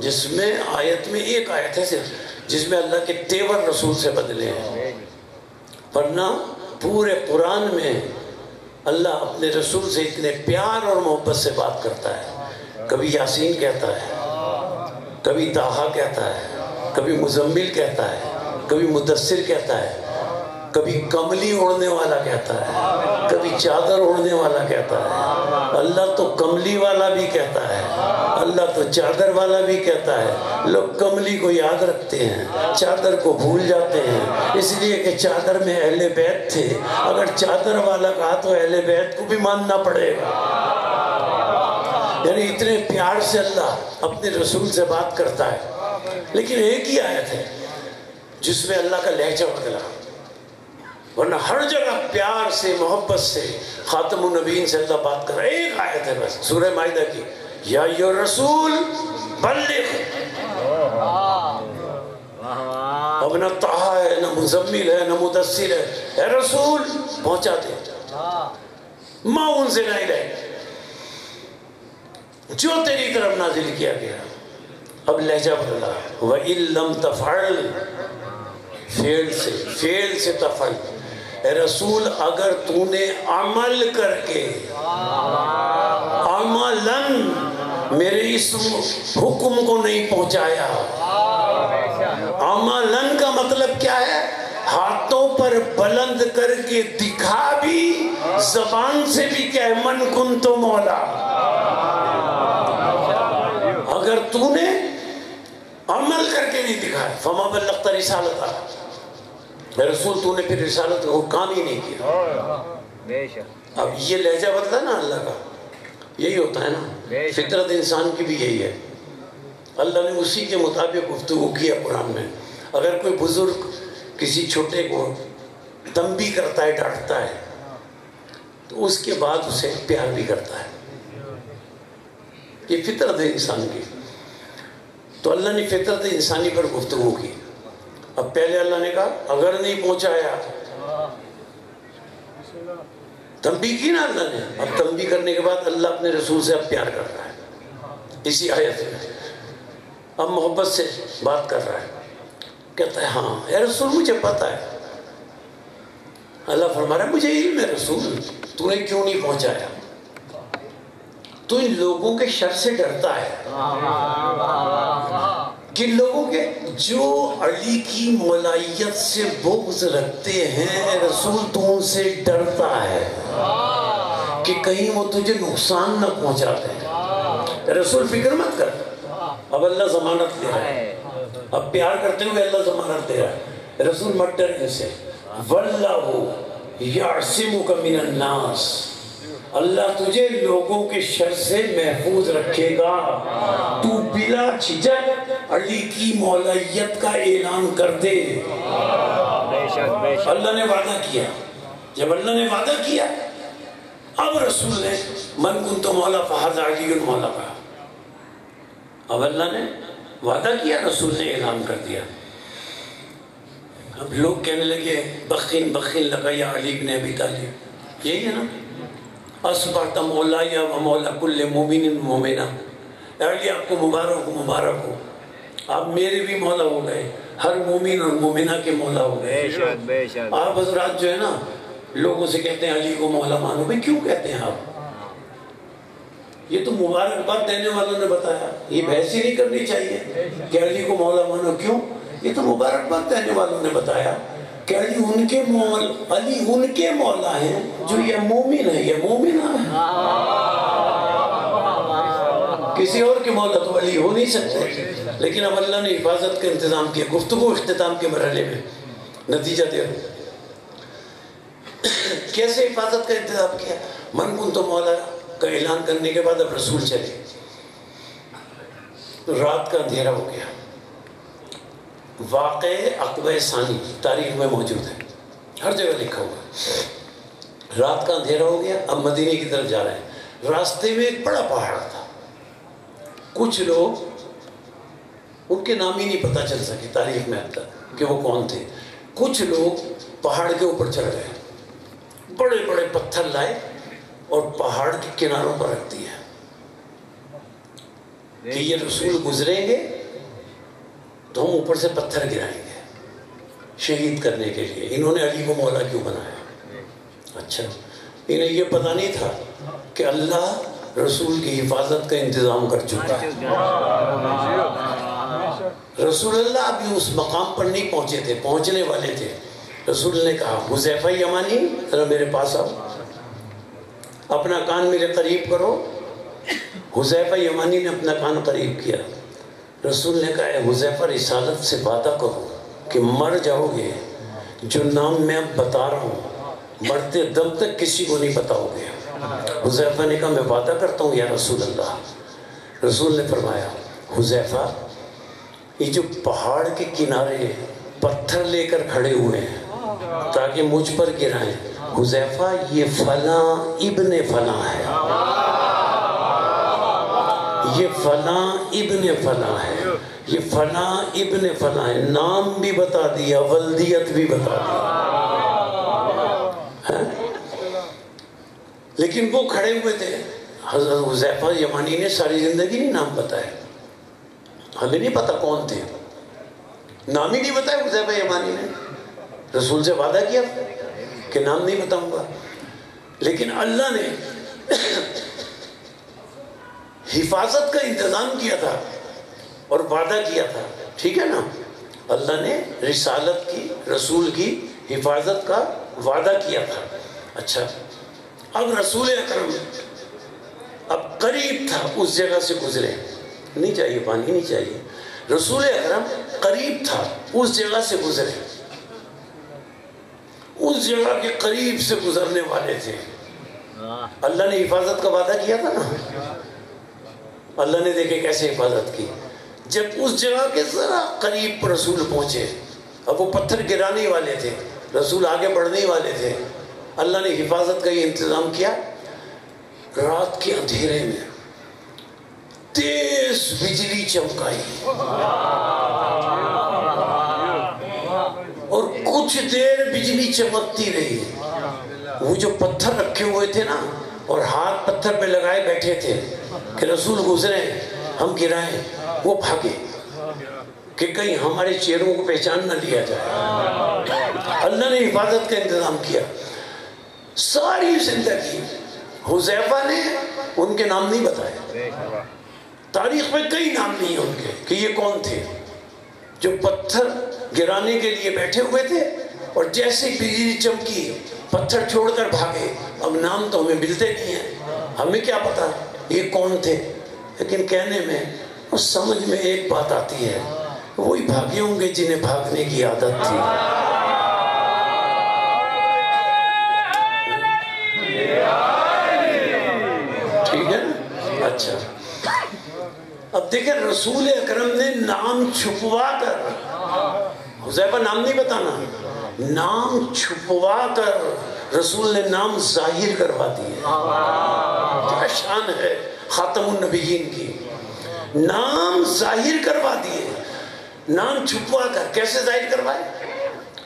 جس میں آیت میں ایک آیت ہے صرف جس میں اللہ کے تیور رسول سے بدلے ہیں. ورنہ پورے قرآن میں اللہ اپنے رسول سے اتنے پیار اور محبت سے بات کرتا ہے. کبھی یاسین کہتا ہے, کبھی طٰہٰ کہتا ہے, کبھی مزمل کہتا ہے, کبھی مدثر کہتا ہے, کبھی کملی اوڑھنے والا کہتا ہے, کبھی چادر اوڑھنے والا کہتا ہے. اللہ تو کملی والا بھی کہتا ہے, اللہ تو چادر والا بھی کہتا ہے. لوگ کملی کو یاد رکھتے ہیں, چادر کو بھول جاتے ہیں, اس لیے کہ چادر میں اہل بیت تھے. اگر چادر والا کہا تو اہل بیت کو بھی ماننا پڑے گا. یعنی اتنے پیار سے اللہ اپنے رسول سے بات کرتا ہے. لیکن ایک ہی آیت ہے جس میں اللہ کا لہجہ بدلا, ورنہ ہر جگہ پیار سے محبت سے خاتم النبیین سے اللہ بات کر رہا ہے. ایک آیت ہے بس سورہ مائدہ کی, یا ایھا الرسول بلغ. اب نہ طٰہٰ ہے, نہ مزمل ہے, نہ مدثر ہے. اے رسول پہنچا دے ما انزل الیک, جو تیری طرف نازل کیا گیا. اب لہجہ بدلا. وَإِن لَمْ تَفْعَلْ, فعل سے تفعل. اے رسول اگر تو نے عمل کر کے عملاً میرے اس حکم کو نہیں پہنچایا. عملاً کا مطلب کیا ہے؟ ہاتھوں پر بلند کر کے دکھا بھی, زبان سے بھی کہ من کنت مولا. اگر تو نے عمل کر کے نہیں دکھایا فما بلغت رسالتہ, اے رسول تو نے پھر رسالت کو کام ہی نہیں کیا. اب یہ لہجہ بدلا نا اللہ کا, یہی ہوتا ہے نا. فطرت انسان کی بھی یہی ہے. اللہ نے اسی کے مطابق گفتگو کیا قرآن میں. اگر کوئی بزرگ کسی چھوٹے کو تنبیہ کرتا ہے, ڈانٹتا ہے, تو اس کے بعد اسے پیار بھی کرتا ہے. یہ فطرت ہے انسان کی. تو اللہ نے فطرت انسانی پر گفتگو کی. اب پہلے اللہ نے کہا اگر نہیں پہنچایا, تنبیہ کی نا اللہ نے. اب تنبیہ کرنے کے بعد اللہ اپنے رسول سے اب پیار کر رہا ہے اسی آیت میں. اب محبت سے بات کر رہا ہے. کہتا ہے ہاں اے رسول مجھے پتا ہے. اللہ فرما رہا ہے مجھے علم ہے رسول, تو نے کیوں نہیں پہنچایا؟ تو ان لوگوں کے شر سے ڈرتا ہے. کن لوگوں کے؟ جو علی کی مولائیت سے بغض رکھتے ہیں. رسول تو ان سے ڈرتا ہے کہ کہیں وہ تجھے نقصان نہ پہنچا دیں. رسول فکر مت کر. اب اللہ ضمانت دے رہا ہے. اب پیار کرتے ہوئے اللہ ضمانت دے رہا ہے. رسول مت ڈر ان سے. وَاللَّهُ يَعْصِمُكَ مِنَ النَّاسِ, اللہ تجھے لوگوں کے شر سے محفوظ رکھے گا. تو بلا جھجک علی کی مولائیت کا اعلان کر دے. اللہ نے وعدہ کیا. جب اللہ نے وعدہ کیا اب رسول نے من کنت مولا فہذا علی مولا کہا. اب اللہ نے وعدہ کیا, رسول نے اعلان کر دیا. اب لوگ کہنے لگے بخین بخین لگا یا علی بن ابی طالب. یہی ہے نا, اصبحت مولایا و مولا کل مومن مومنہ. علی آپ کو مبارک ہو, مبارک ہو, آپ میرے بھی مولا ہو گئے, ہر مومن اور مومنہ کے مولا ہو گئے. آپ حضرات جو ہے نا لوگوں سے کہتے ہیں علی کو مولا مانو. بھائی کیوں کہتے ہیں آپ؟ یہ تو مبارکباد دینے والوں نے بتایا. یہ بحث ہی نہیں کرنی چاہیے کہ علی کو مولا مانو. کیوں؟ یہ تو مبارکباد دینے والوں نے بتایا کہ علی ان کے مولا ہیں جو یہ مومن ہے, یہ مومنہ ہے. کسی اور کے مولا تو علی ہو نہیں سکتے. لیکن اب اللہ نے حفاظت کا انتظام کیا. گفتگو اختتام کے مرحلے میں نتیجہ دے رہا. کیسے حفاظت کا انتظام کیا؟ من کنت مولا کا اعلان کرنے کے بعد اب رسول چلے. رات کا اندھیرا ہو گیا. واقع عقبہ ثانی تاریخ میں موجود ہے, ہر جگہ لکھا ہوا ہے. رات کا اندھیرا ہو گیا. اب مدینے کی طرف جا رہے ہیں. راستے میں ایک بڑا پہاڑ تھا. کچھ لوگ ان کے نام ہی نہیں پتہ چل سکے تاریخ میں اب تک. کہ وہ کون تھے. کچھ لوگ پہاڑ کے اوپر چڑھ گئے, بڑے بڑے پتھر لائے اور پہاڑ کے کناروں پر رکھ دیا کہ یہ رسول گزریں گے تو ہم اوپر سے پتھر گرائیں گے شہید کرنے کے لیے. انہوں نے علی کو مولا کیوں بنایا؟ اچھا, انہیں یہ پتہ نہیں تھا کہ اللہ رسول کی حفاظت کا انتظام کر چکا ہے. رسول اللہ ابھی اس مقام پر نہیں پہنچے تھے, پہنچنے والے تھے. رسول نے کہا حذیفہ یمانی ذرا میرے پاس آؤ, اپنا کان میرے قریب کرو. حذیفہ یمانی نے اپنا کان قریب کیا. رسول نے کہا اے حذیفہ رسالت سے وعدہ کرو کہ مر جاؤ گے, جو نام میں اب بتا رہا ہوں مرتے دم تک کسی کو نہیں بتاؤ گے. حذیفہ نے کہا میں وعدہ کرتا ہوں یا رسول اللہ. رسول نے فرمایا حذیفہ یہ جو پہاڑ کے کنارے پتھر لے کر کھڑے ہوئے ہیں تاکہ مجھ پر گرائیں, حذیفہ یہ فلاں ابن فلاں ہے, یہ فلاں ابن فلاں ہے, یہ فلاں ابن فلاں ہے. نام بھی بتا دیا, ولدیت بھی بتا دیا. لیکن وہ کھڑے ہوئے تھے. حضرت حذیفہ یمانی نے ساری زندگی نہیں نام بتایا, ہمیں نہیں پتا کون تھے, نام ہی نہیں بتایا حذیفہ یمانی نے. رسول سے وعدہ کیا کہ نام نہیں بتاؤں گا, لیکن اللہ نے حفاظت کا انتظام کیا تھا اور وعدہ کیا تھا. ٹھیک ہے نا, اللہ نے رسالت کی, رسول کی حفاظت کا وعدہ کیا تھا. اچھا, اب رسول اکرم اب قریب تھا اس جگہ سے گزرے. نہیں چاہیے پانی, نہیں چاہیے. رسول اکرم قریب تھا اس جگہ سے گزرے, اس جگہ کے قریب سے گزرنے والے تھے. اللہ نے حفاظت کا وعدہ کیا تھا نا, اللہ نے دیکھے کیسے حفاظت کی. جب اس جگہ کے ذرا قریب رسول پہنچے, اب وہ پتھر گرانے والے تھے, رسول آگے بڑھنے والے تھے, اللہ نے حفاظت کا یہ انتظام کیا. رات کے اندھیرے میں تیز بجلی چمکائی اور کچھ دیر بجلی چمکتی رہی. وہ جو پتھر رکھے ہوئے تھے نا اور ہاتھ پتھر پہ لگائے بیٹھے تھے کہ رسول گزرے ہم گرائیں, وہ بھاگے کہ کہیں ہمارے چہروں کو پہچان نہ لیا جائے. اللہ نے حفاظت کا انتظام کیا. ساری زندگی حذیفہ نے ان کے نام نہیں بتائے, تاریخ میں کئی نام نہیں ہیں ان کے کہ یہ کون تھے جو پتھر گرانے کے لیے بیٹھے ہوئے تھے اور جیسے بجلی چمکی پتھر چھوڑ کر بھاگے. اب نام تو ہمیں ملتے نہیں ہیں, ہمیں کیا پتا یہ کون تھے. لیکن کہنے میں اور سمجھ میں ایک بات آتی ہے, وہی بھاگے ہوں گے جنہیں بھاگنے کی عادت تھی. ٹھیک ہے نا. اچھا, اب دیکھیں رسول اکرم نے نام چھپوا کر, حذیفہ نام نہیں بتانا, نام چھپوا کر رسول نے نام ظاہر کروا دیے. کیا شان ہے خاتم النبیین کی, نام ظاہر کروا دیے. نام چھپوا کر کیسے ظاہر کروائے؟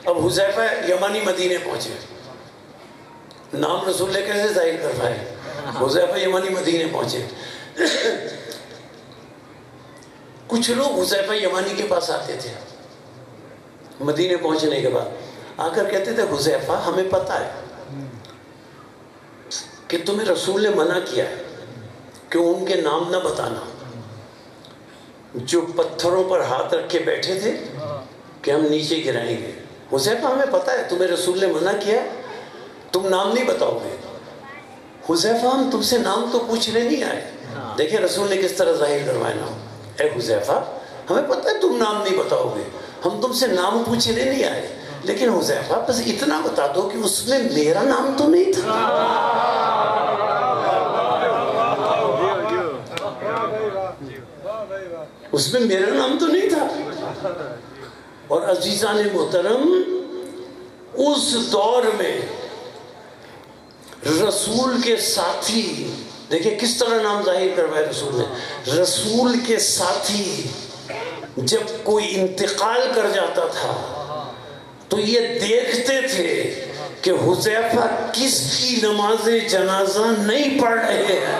اب حذیفہ یمانی مدینے پہنچے, نام رسول نے کیسے ظاہر کروائے؟ حذیفہ یمانی مدینے پہنچے. کچھ لوگ حذیفہ یمانی کے پاس آتے تھے مدینے پہنچنے کے بعد, آ کر کہتے تھے حذیفہ ہمیں پتہ ہے کہ تمہیں رسول نے منع کیا ہے کہ ان کے نام نہ بتانا, جو پتھروں پر ہاتھ رکھ کے بیٹھے تھے کہ ہم نیچے گرائیں گے. حذیفہ ہمیں پتہ ہے تمہیں رسول نے منع کیا, تم نام نہیں بتاؤ گے. حذیفہ ہم تم سے نام تو پوچھنے نہیں آئے. دیکھیں رسول نے کس طرح ظاہر کروایا نام. اے حذیفہ ہمیں پتہ ہے تم نام نہیں بتاؤ گے, ہم تم سے نام پوچھنے نہیں آئے, لیکن حذیفہ بس اتنا بتا دو کہ اس میں میرا نام تو نہیں تھا. اس میں میرا نام تو نہیں تھا. اور عزیزان محترم, اس دور میں رسول کے ساتھی, دیکھیں کس طرح نام ظاہر کروایا رسول نے. رسول کے ساتھی جب کوئی انتقال کر جاتا تھا تو یہ دیکھتے تھے کہ حذیفہ کس کی نماز جنازہ نہیں پڑھ رہے ہیں.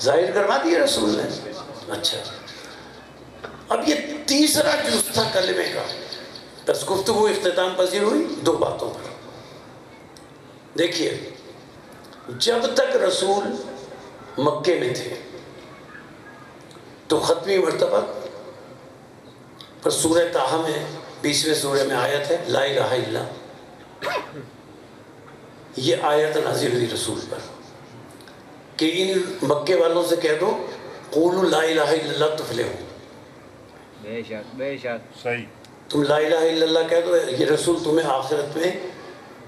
ظاہر کروا دیا رسول نے. اچھا اب یہ تیسرا جز تھا کلمے کا. بس گفتگو اختتام پذیر ہوئی 2 باتوں پر. دیکھیے جب تک رسول مکے میں تھے تو ختمی مرتبہ پر سورہ طٰہٰ میں 20ویں سورہ میں آیت ہے لا الہ الا اللہ. یہ آیت نازل ہوئی رسول پر کہ ان مکے والوں سے کہہ دو قولوا لا الہ الا اللہ تفلحوا. بے شک بے شک صحیح. تم لا الہ الا اللہ کہہ دو, یہ رسول تمہیں آخرت میں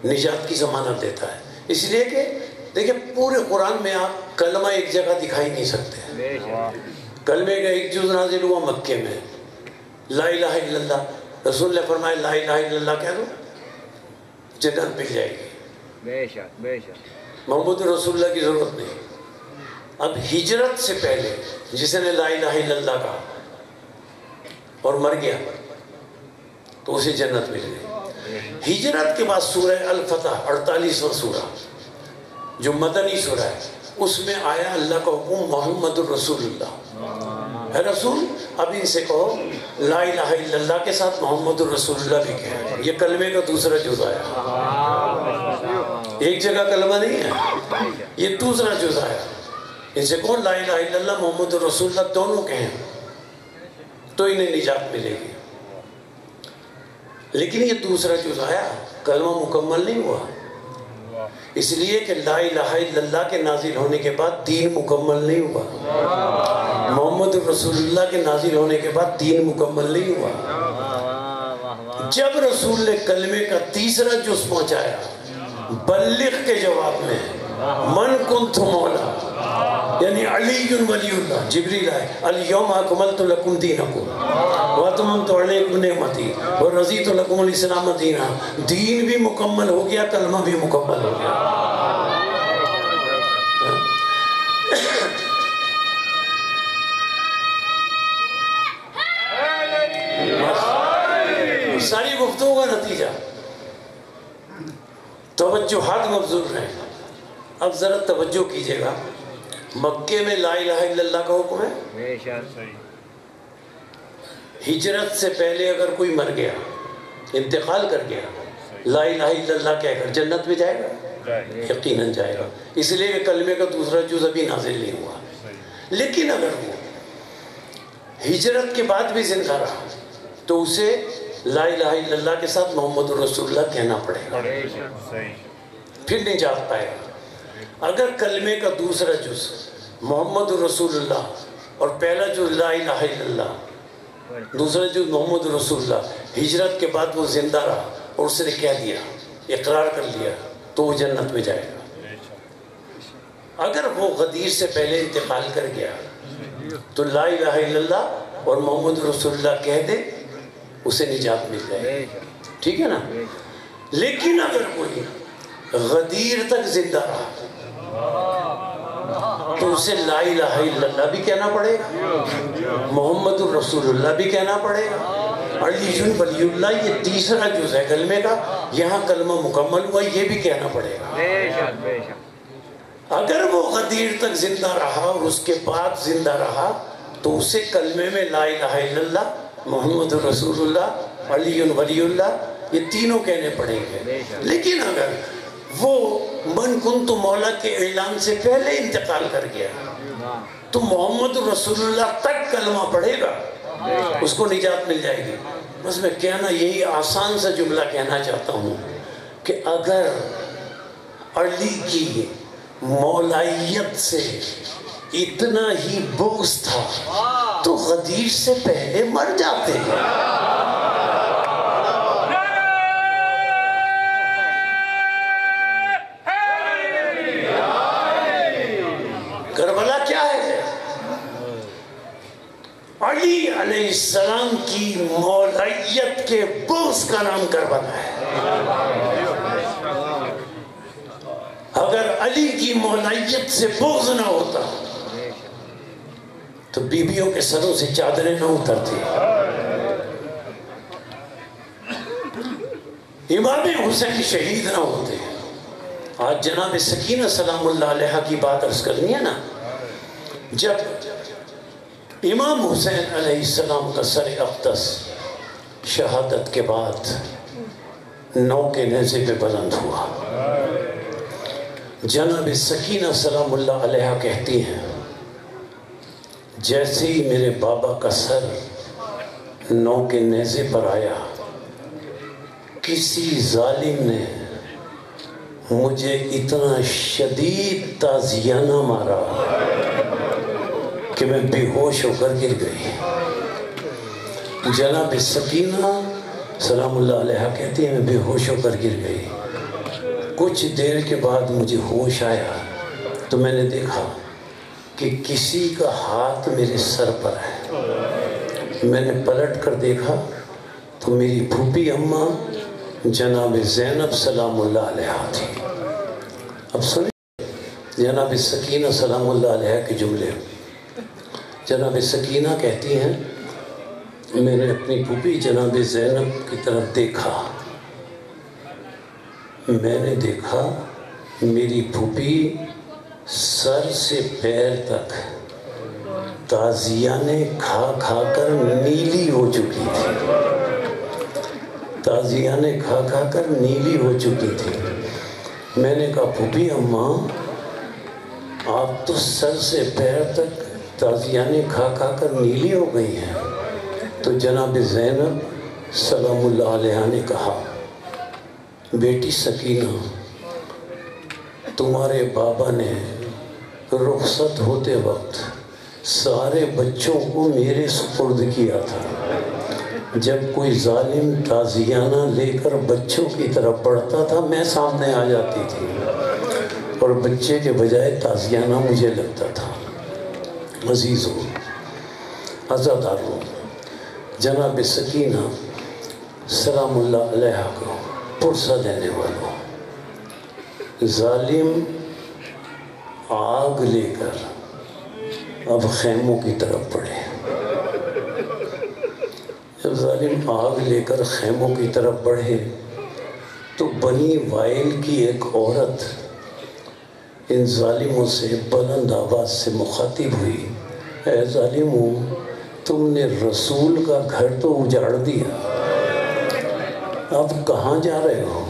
نجات کی ضمانت دیتا ہے. اس لیے کہ دیکھیں پورے قرآن میں آپ کلمہ ایک جگہ دکھائی نہیں سکتے. کلمے کا ایک جز نازل ہوا مکے میں لا الہ الا اللہ. رسول نے فرمایا لا الہ الا اللہ کہہ دو جنت مل جائے گی. بے شک بے شک. محمد رسول اللہ کی ضرورت نہیں. اب ہجرت سے پہلے جس نے لا الہ الا اللہ کہا اور مر گیا تو اسے جنت مل گئی. ہجرت کے بعد سورہ الفتح 48واں سورہ جو مدنی سورہ ہے اس میں آیا اللہ کا حکم محمد الرسول اللہ. اے رسول اب ان سے کہو لا الہ الا اللہ کے ساتھ محمد الرسول اللہ بھی کہے. یہ کلمے کا دوسرا جز آیا. ایک جگہ کلمہ نہیں ہے, یہ دوسرا جز آیا. ان سے کہو لا الہ الا اللہ محمد الرسول اللہ دونوں کہیں تو انہیں نجات ملے گی. لیکن یہ دوسرا جز آیا, کلمہ مکمل نہیں ہوا. اس لیے کہ لا الہ الا اللہ کے نازل ہونے کے بعد دین مکمل نہیں ہوا. محمد رسول اللہ کے نازل ہونے کے بعد دین مکمل نہیں ہوا. جب رسول نے کلمے کا تیسرا جز پہنچایا بلغ کے جواب میں من کنت مولا یعنی علی ولی اللہ, جبریل آئے الیوم اکملت لکم دینکم واتممت علیکم نعمتی ورضیت لکم الاسلام دینا. دین بھی مکمل ہو گیا, کلمہ بھی مکمل ہو گیا. ساری گفتگو کا نتیجہ توجہات مبذول ہیں. اب ذرا توجہ کیجئے گا, مکے میں لا الہ الا اللہ کا حکم ہے. ہجرت سے پہلے اگر کوئی مر گیا, انتقال کر گیا, لا الہ الا اللہ کہہ کر جنت میں جائے گا, یقیناً جائے گا. اس لیے کہ کلمے کا دوسرا جز ابھی نازل نہیں ہوا. لیکن اگر وہ ہجرت کے بعد بھی زندہ رہا تو اسے لا الہ الا اللہ کے ساتھ محمد رسول اللہ کہنا پڑے گا, پھر نجات پائے گا. اگر کلمے کا دوسرا جز محمد رسول اللہ اور پہلا جز لا الہ الا اللہ, دوسرا جز محمد رسول اللہ, ہجرت کے بعد وہ زندہ رہا اور اس نے کہہ دیا, اقرار کر لیا, تو وہ جنت میں جائے گا. اگر وہ غدیر سے پہلے انتقال کر گیا تو لا الہ الا اللہ اور محمد رسول اللہ کہہ دے, اسے نجات مل جائے. ٹھیک ہے نا. لیکن اگر کوئی غدیر تک زندہ رہا تو اسے لا الہ الا اللہ بھی کہنا پڑے گا, محمد الرسول اللہ بھی کہنا پڑے گا, علی ولی اللہ یہ تیسرا جز ہے کلمے کا, یہاں کلمہ مکمل ہوا, یہ بھی کہنا پڑے گا. اگر وہ غدیر تک زندہ رہا اور اس کے بعد زندہ رہا تو اسے کلمے میں لا الہ الا اللہ, محمد رسول اللہ, علی ولی اللہ یہ تینوں کہنے پڑیں گے. لیکن اگر وہ من کنت مولا کے اعلان سے پہلے انتقال کر گیا تو محمد رسول اللہ تک کلمہ پڑھے گا, اس کو نجات مل جائے گی. بس میں کہنا یہی آسان سا جملہ کہنا چاہتا ہوں کہ اگر علی کی مولائیت سے اتنا ہی بغض تھا تو غدیر سے پہلے مر جاتے ہیں. کربلا کیا ہے؟ علی علیہ السلام کی مولائیت کے بغض کا نام کربلا ہے. اگر علی کی مولائیت سے بغض نہ ہوتا تو بیویوں کے سروں سے چادریں نہ اترتی. امام حسین شہید نہ ہوتے. آج جناب سکینہ سلام اللہ علیہ کی بات عرض کرنی ہے نا. جب امام حسین علیہ السلام کا سر اقدس شہادت کے بعد 9 کے نیزے پہ بلند ہوا، جناب سکینہ سلام اللہ علیہ کہتی ہیں جیسے ہی میرے بابا کا سر 9 کے نیزے پر آیا، کسی ظالم نے مجھے اتنا شدید تازیانہ مارا کہ میں بے ہوش ہو کر گر گئی. جناب سکینہ سلام اللہ علیہ کہتی ہے میں بے ہوش ہو کر گر گئی. کچھ دیر کے بعد مجھے ہوش آیا تو میں نے دیکھا کہ کسی کا ہاتھ میرے سر پر ہے. میں نے پلٹ کر دیکھا تو میری پھوپھی اماں جناب زینب سلام اللہ علیہ تھی. اب سنیں جناب سکینہ سلام اللہ علیہ کے جملے. جناب سکینہ کہتی ہیں میں نے اپنی پھوپھی جناب زینب کی طرف دیکھا، میں نے دیکھا میری پھوپھی سر سے پیر تک تازیانے کھا کھا کر نیلی ہو چکی تھی. تازیانے کھا کھا کر نیلی ہو چکی تھی. میں نے کہا پھوپھی اماں آپ تو سر سے پیر تک تازیانے کھا کھا کر نیلی ہو گئی ہیں. تو جناب زینب سلام اللہ علیہ نے کہا بیٹی سکینہ تمہارے بابا نے رخصت ہوتے وقت سارے بچوں کو میرے سپرد کیا تھا. جب کوئی ظالم تازیانہ لے کر بچوں کی طرف بڑھتا تھا میں سامنے آ جاتی تھی اور بچے کے بجائے تازیانہ مجھے لگتا تھا. عزیزوں عزاداروں جناب سکینہ سلام اللہ علیہ کو پرسہ دینے والوں، ظالم آگ لے کر اب خیموں کی طرف بڑھے. جب ظالم آگ لے کر خیموں کی طرف بڑھے تو بنی وائل کی ایک عورت ان ظالموں سے بلند آواز سے مخاطب ہوئی اے ظالموں تم نے رسول کا گھر تو اجاڑ دیا، اب کہاں جا رہے ہو؟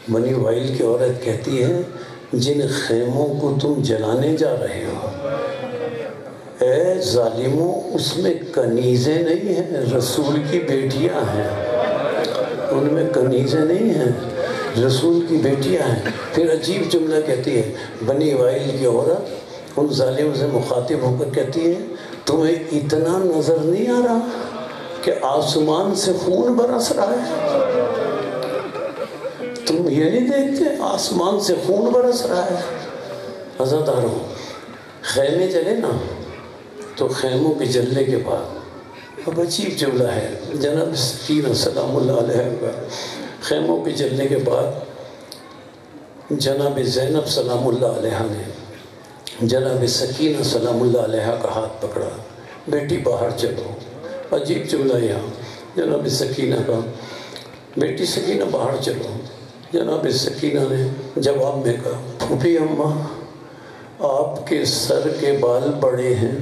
بنی وائل کی عورت کہتی ہے جن خیموں کو تم جلانے جا رہے ہو اے ظالموں اس میں کنیزیں نہیں ہیں، رسول کی بیٹیاں ہیں. ان میں کنیزیں نہیں ہیں، رسول کی بیٹیاں ہیں. پھر عجیب جملہ کہتی ہے بنی وائل کی عورت ان ظالموں سے مخاطب ہو کر کہتی ہے تمہیں اتنا نظر نہیں آ رہا کہ آسمان سے خون برس رہا ہے؟ تم یہ نہیں دیکھتے آسمان سے خون برس رہا ہے؟ عزاداروں خیمے جلے نا تو خیموں کے جلنے کے بعد اب عجیب جملہ ہے جناب سکینہ سلام اللہ علیہ کا خیموں کے جلنے کے بعد جناب زینب سلام اللہ علیہ نے جناب سکینہ سلام اللہ علیہ کا ہاتھ پکڑا بیٹی باہر چلو. عجیب جملہ یہاں جناب سکینہ کا بیٹی سکینہ باہر چلو. جناب سکینہ نے جواب میں کہا پھوپھی اماں آپ کے سر کے بال بڑے ہیں،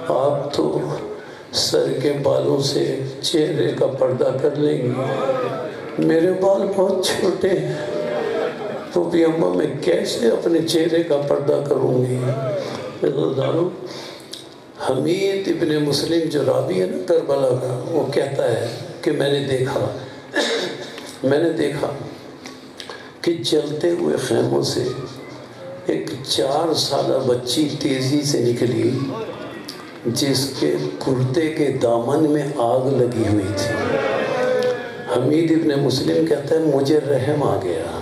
آپ تو سر کے بالوں سے چہرے کا پردہ کر لیں گی، میرے بال بہت چھوٹے ہیں پھوپھی اماں میں کیسے اپنے چہرے کا پردہ کروں گی؟ حمید ابن مسلم جو راوی ہے نا کربلا کا وہ کہتا ہے کہ میں نے دیکھا کہ جلتے ہوئے خیموں سے ایک 4 سالہ بچی تیزی سے نکلی جس کے کرتے کے دامن میں آگ لگی ہوئی تھی. حمید ابن مسلم کہتا ہے مجھے رحم آ گیا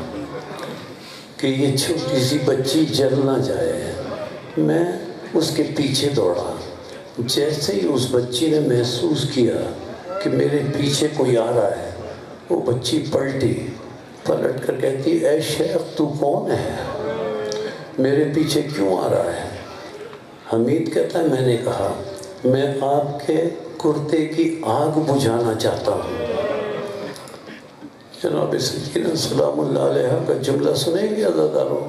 کہ یہ چھوٹی سی بچی جل نہ جائے. میں اس کے پیچھے دوڑا. جیسے ہی اس بچی نے محسوس کیا کہ میرے پیچھے کوئی آ رہا ہے وہ بچی پلٹ کر کہتی اے شیخ تو کون ہے؟ میرے پیچھے کیوں آ رہا ہے؟ حمید کہتا ہے میں نے کہا میں آپ کے کرتے کی آگ بجھانا چاہتا ہوں. جناب سکینہ سلام اللہ علیہ کا جملہ سنیں گے عزاداروں؟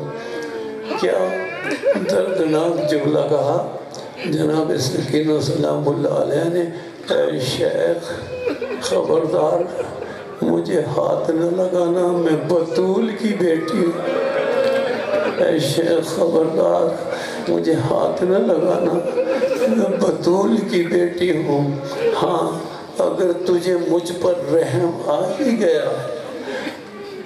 کیا دردناک جملہ کہا جناب سکینہ سلام اللہ علیہ نے، اے شیخ خبردار مجھے ہاتھ نہ لگانا، میں بطول کی بیٹی ہوں۔ اے شیخ خبردار مجھے ہاتھ نہ لگانا، میں بطول کی بیٹی ہوں۔ ہاں اگر تجھے مجھ پر رحم آ ہی گیا ہے،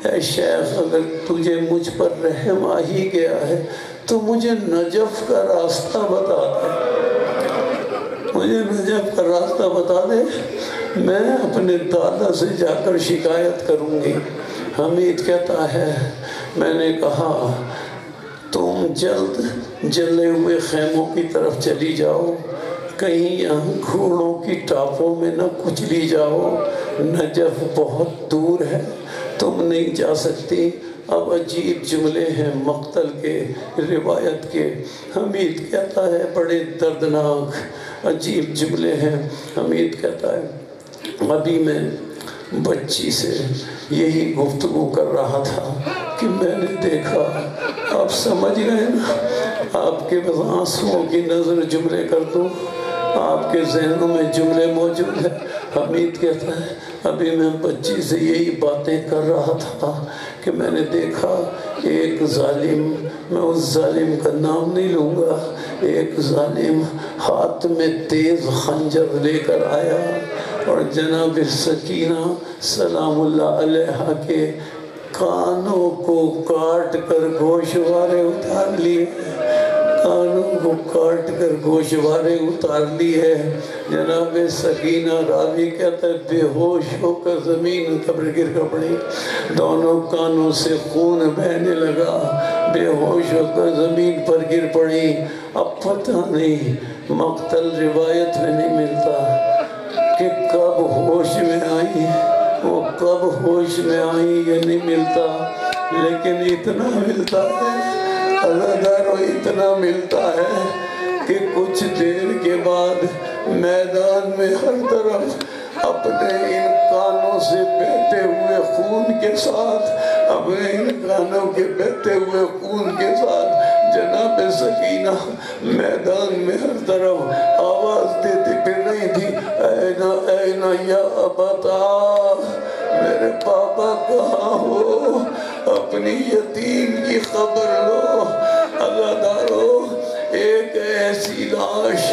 اے شیخ اگر تجھے مجھ پر رحم آ ہی گیا ہے تو مجھے نجف کا راستہ بتا دے، مجھے نجف کا راستہ بتا دے، میں اپنے دادا سے جا کر شکایت کروں گی۔ حمید کہتا ہے میں نے کہا تم جلد جلے ہوئے خیموں کی طرف چلی جاؤ، کہیں یہاں گھوڑوں کی ٹاپوں میں نہ کچلی جاؤ، نجف بہت دور ہے، تم نہیں جا سکتی۔ اب عجیب جملے ہیں مقتل کے، روایت کے۔ حمید کہتا ہے بڑے دردناک عجیب جملے ہیں۔ حمید کہتا ہے ابھی میں بچی سے یہی گفتگو کر رہا تھا کہ میں نے دیکھا، آپ سمجھ گئے نا، آپ کے بس آنسوؤں کی نظر جملے کر دوں، آپ کے ذہنوں میں جملے موجود ہیں۔ حمید کہتا ہے ابھی میں بچی سے یہی باتیں کر رہا تھا کہ میں نے دیکھا ایک ظالم، میں اس ظالم کا نام نہیں لوں گا، ایک ظالم ہاتھ میں تیز خنجر لے کر آیا اور جناب سکینہ سلام اللہ علیہ کے کانوں کو کاٹ کر گوشوارے اتار لیے، کانوں کو کاٹ کر گوشوارے اتار لی ہے۔ جناب سکینہ راوی کہتا ہے بے ہوش ہو کر زمین پر گر پڑی، دونوں کانوں سے خون بہنے لگا، بے ہوش ہو کر زمین پر گر پڑی۔ اب پتہ نہیں مقتل روایت میں نہیں ملتا کہ کب ہوش میں آئی، وہ کب ہوش میں آئی یہ نہیں ملتا، لیکن اتنا ملتا ہے عزادارو، اتنا ملتا ہے کہ کچھ دیر کے بعد میدان میں ہر طرف اپنے ان کانوں سے بہتے ہوئے خون کے ساتھ، اپنے ان کانوں کے بہتے ہوئے خون کے ساتھ جناب سکینہ میدان میں ہر طرف آواز دیتی پھر رہی تھی، اینا اینا یا ابتا، میرے پاپا کہاں ہو، اپنی یتیم کی خبر لو۔ عزادارو ایک ایسی لاش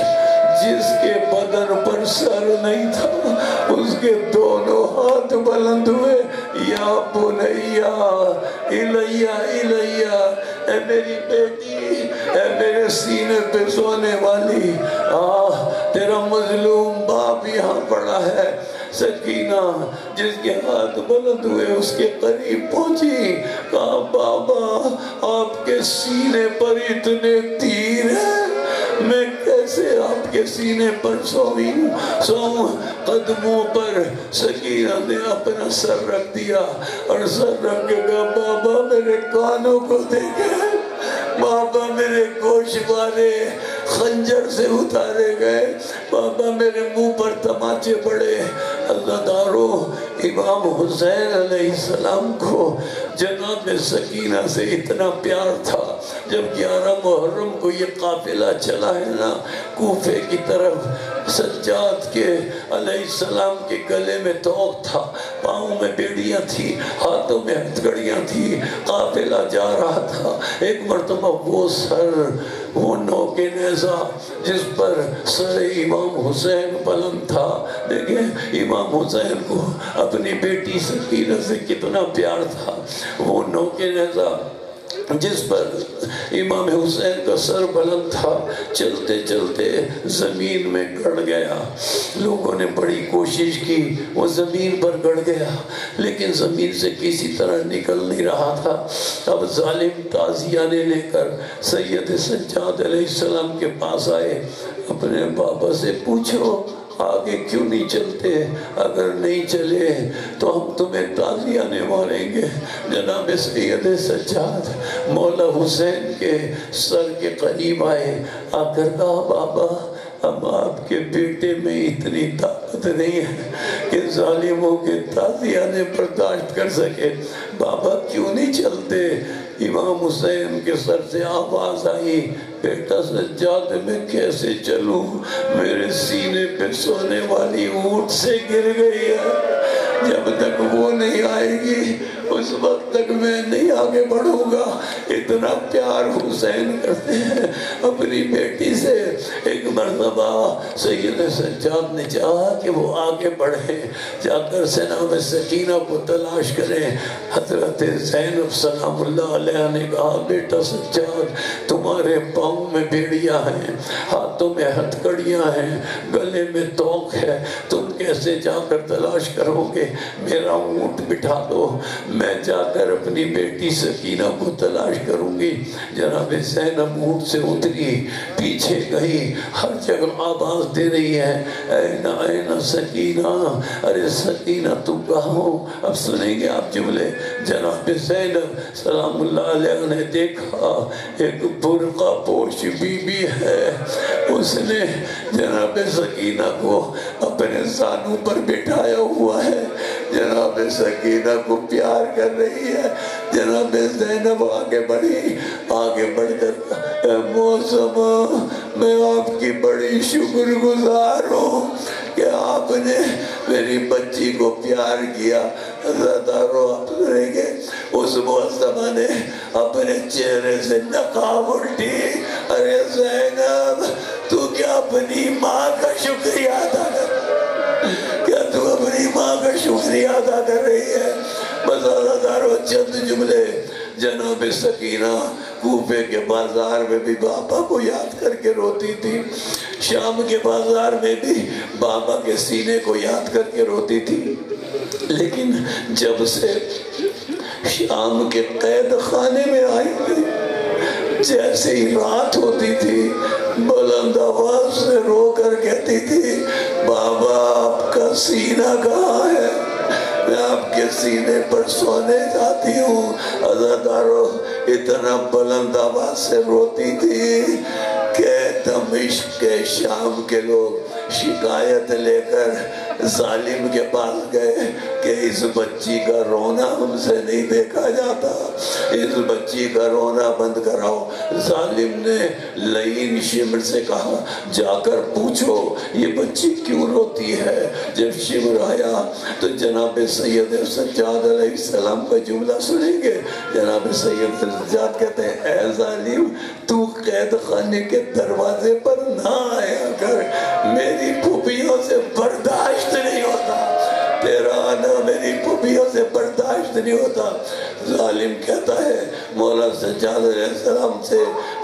جس کے بدن پر سر نہیں تھا، اس کے دونوں ہاتھ بلند ہوئے، یا بنیا الیہ الیہ، اے میری بیٹی، اے میرے سینے پہ سونے والی، تیرا مظلوم باپ یہاں پڑا ہے۔ سکینہ جس کے ہاتھ بلند ہوئے اس کے قریب پہنچی، کہا بابا آپ کے سینے پر اتنے تیر ہیں، میں کیسے آپ کے سینے پر سوؤں؟ قدموں پر سکینہ نے اپنا سر رکھ دیا اور سر رکھ کے کہا بابا میرے کانوں کو دیکھیں، بابا میرے گوشوارے خنجر سے اتارے گئے، بابا میرے منہ پر تماچے پڑے۔ عزادارو امام حسین علیہ السلام کو جناب سکینہ سے اتنا پیار تھا، جب 11 محرم کو یہ قافلہ چلا ہے نا کوفے کی طرف، سجاد کے علیہ السلام کے گلے میں توق تھا، پاؤں میں بیڑیاں تھی، ہاتھوں میں ہتھکڑیاں تھی، قافلہ جا رہا تھا۔ ایک مرتبہ وہ سر، وہ نوک نیزہ جس پر سر امام حسین بلند تھا، دیکھیں امام حسین کو اپنی بیٹی سکینہ سے کتنا پیار تھا، وہ نوک نیزہ جس پر امام حسین کا سر بلند تھا، چلتے چلتے زمین میں گڑ گیا۔ لوگوں نے بڑی کوشش کی، وہ زمین پر گڑ گیا لیکن زمین سے کسی طرح نکل نہیں رہا تھا۔ اب ظالم تازیانے لے کر سید سجاد علیہ السلام کے پاس آئے، اپنے بابا سے پوچھو آگے کیوں نہیں چلتے، اگر نہیں چلے تو ہم تمہیں تازیانے ماریں گے۔ جناب سید سجاد مولا حسین کے سر کے قریب آئے، آ کر کہا بابا اب آپ کے بیٹے میں اتنی طاقت وقت نہیں ہے کہ ظالموں کے تعزیہ برداشت کر سکے. بابا کیوں نہیں چلتے؟ امام حسین کے سر سے آواز آئی، بیٹا سجاد میں کیسے چلوں؟ میرے سینے پہ سونے والی اونٹ سے گر گئی ہے. جب تک وہ نہیں آئے گی اس وقت تک میں نہیں آگے بڑھوں گا. اتنا پیار حسین کرتے ہیں اپنی بیٹی سے. ایک مرتبہ سید سجاد نے چاہا کہ وہ آگے بڑھیں، جا کر سینہ سکینہ کو تلاش کریں. حضرت زینب سلام اللہ علیہ نے کہا، بیٹا سجاد تمہارے پاؤں میں بیڑیاں ہیں، ہاتھوں میں ہتھکڑیاں ہیں، گلے میں توق ہے، تم کیسے جا کر تلاش کرو گے؟ میرا اونٹ بٹھا دو، میں جا کر اپنی بیٹی سکینہ کو تلاش کروں گی. جناب زینب اونٹ سے اتری، پیچھے گئی، ہر جگہ آواز دے رہی ہے، اینا اینا سکینہ، ارے سکینہ تم کہاں؟ اب سنیں گے آپ جملے. جناب زینب سلام اللہ علیہ نے دیکھا ایک برقع پوش بی بی ہے. اس نے جناب سکینہ کو اپنے زانوں پر بٹھایا ہوا ہے، جناب سکینہ کو پیار کر رہی ہے. جناب زینب آگے بڑھی، آگے بڑھ کر، موسم میں آپ کی بڑی شکر گزار ہوں کہ آپ نے میری بچی کو پیار کیا. زدارو آپ سنیں گے اس موسمہ نے اپنے چہرے سے نقاب اٹھی. ارے زینب تو کیا اپنی ماں کا شکریہ ادا کر، کیا تو اپنی ماں کا شکریہ ادا کر رہی ہے؟ بس زدارو چند جملے. جناب سکینہ کوفے کے بازار میں بھی بابا کو یاد کر کے روتی تھی، شام کے بازار میں بھی بابا کے سینے کو یاد کر کے روتی تھی. لیکن جب سے شام کے قید خانے میں آئی تھی، جیسے ہی رات ہوتی تھی بلند آواز سے رو کر کہتی تھی، بابا آپ کا سینہ کہاں ہے؟ میں آپ کے سینے پر سونے جاتی ہوں. عزادارو اتنا بلند آواز سے روتی تھی کہ دمشق کے شام کے لوگ شکایت لے کر ظالم کے پاس گئے کہ اس بچی کا رونا ہم سے نہیں دیکھا جاتا، اس بچی کا رونا بند کراؤ. ظالم نے لعین شمر سے کہا، جا کر پوچھو یہ بچی کیوں روتی ہے. جب شمر آیا تو جناب سید سجاد علیہ السلام کا جملہ سنیں گے. جناب سید سجاد کہتے ہیں، اے ظالم تو قید خانے کے دروازے پر نہ آیا کر، میری پھوپھیوں سے برداشت نہیں ہوتا، تیرا آنا میری پھوپھیوں سے برداشت نہیں ہوتا. ظالم کہتا ہے مولا سجاد علیہ السلام سے،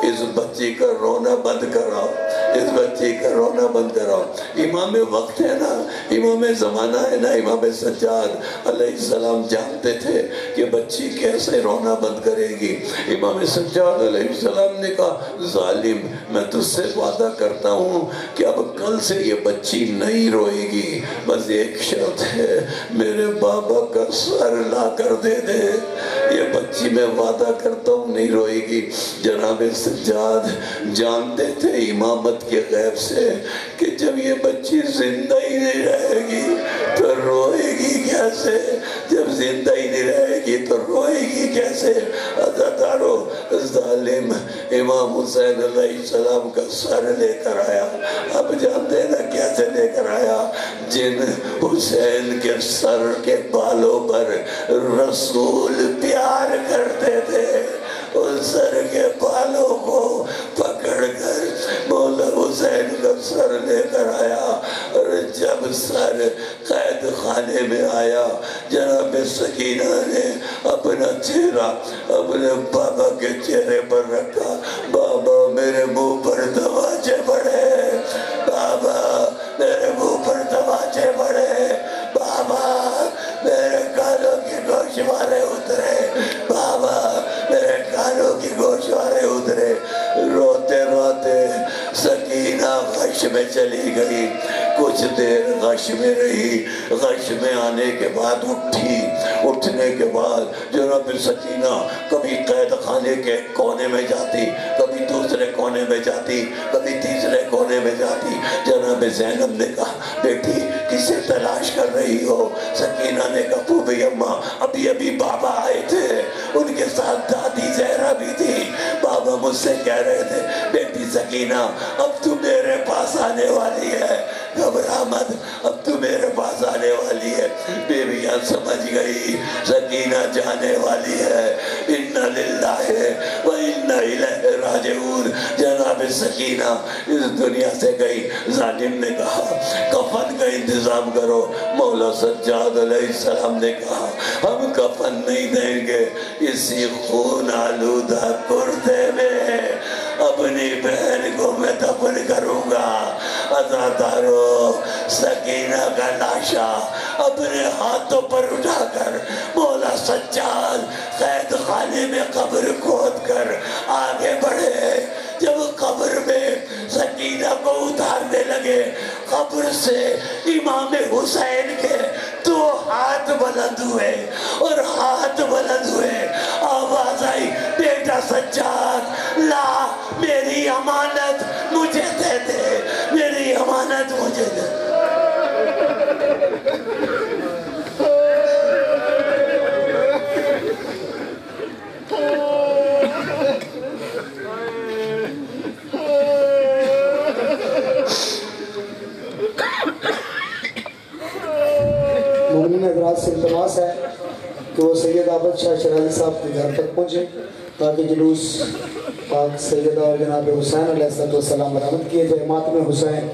اس بچی کا رونا بند کراؤ، اس بچی کا رونا بند کراؤ. امام وقت ہے نا، امام زمانہ ہے نا. امام سجاد علیہ السلام جانتے تھے کہ بچی کیسے رونا بند کرے گی. امام سجاد علیہ السلام نے کہا، ظالم میں تجھ سے وعدہ کرتا ہوں کہ اب کل سے یہ بچی نہیں روئے گی، بس ایک شرط ہے، میرے بابا کا سر لا کر دے دے، یہ بچی میں وعدہ کرتا ہوں نہیں روئے گی. جناب سجاد جانتے تھے امامت کے غیب سے کہ جب یہ بچی زندہ ہی نہیں رہے گی تو روئے گی کیسے، جب زندہ ہی نہیں رہے گی تو روئے گی کیسے. عزادارو ظالم امام حسین علیہ السلام کا سر لے کر آیا. اب جانتے ہیں نا کیسے لے کر آیا؟ جن حسین کے سر کے بالوں پر رسول پیار کرتے تھے ان سر کے بالوں کو پکڑ کر مولا حسین کا سر لے کر آیا. اور جب سر قید خانے میں آیا جناب سکینہ نے اپنا چہرہ اپنے بابا کے چہرے پر رکھا. بابا میرے منہ پر تماچے پڑے، بابا میرے منہ پر تماچے پڑے، بابا میرے کانوں کی گوشوارے اترے، بابا میرے کانوں کی گوشوارے اترے. روتے روتے سکینہ غش میں چلی گئی. کچھ دیر غش میں رہی، غش میں آنے کے بعد اٹھی. اٹھنے کے بعد جناب سکینہ کبھی قید خانے کے کونے میں جاتی، کبھی دوسرے کونے میں جاتی، کبھی تیسرے کونے میں جاتی. جناب زینب نے کہا، بیٹی کس سے تلاش کر رہی ہو؟ سکینہ نے کہا پھوپھی اماں ابھی بابا آئے تھے، ان کے ساتھ دادی زہرا بھی تھی، بابا مجھ سے کہہ رہے تھے بیٹی سکینہ اب تو میرے پاس آنے والی ہے، گھبرا مت، اب تو میرے پاس آنے والی ہے۔ بیویاں سمجھ گئی سکینہ جانے والی ہے، اِنَّا لِلَّهِ وَإِنَّا إِلَيْهِ راجعون۔ جناب سکینہ اس دنیا سے گئی، ظالم نے کہا کفن کا انتظام کرو، مولا سجاد علیہ السلام نے کہا ہم کفن نہیں دیں گے، اسی خون آلودہ کردے میں اپنی بہن کو میں دفن کروں گا۔ عزادارو سکینہ کا لاشا اپنے ہاتھوں پر اٹھا کر مولا سجاد قید خانے میں قبر کھود کر آگے بڑھے۔ جب قبر میں سکینہ کو اتارنے لگے، قبر سے امام حسین کے دو ہاتھ بلند ہوئے اور ہاتھ بلند ہوئے، آواز آئی بیٹا سجاد لا میری امانت مجھے دے دے، میری امانت مجھے دے دے۔ مومنین حضرات سے التماس ہے کہ وہ سید عابد شاہ شرازی صاحب کے گھر تک پہنچے تاکہ جلوس پاک سیدہ اور جناب حسین علیہ السلام برآمد کیے جائے۔ ماتم حسین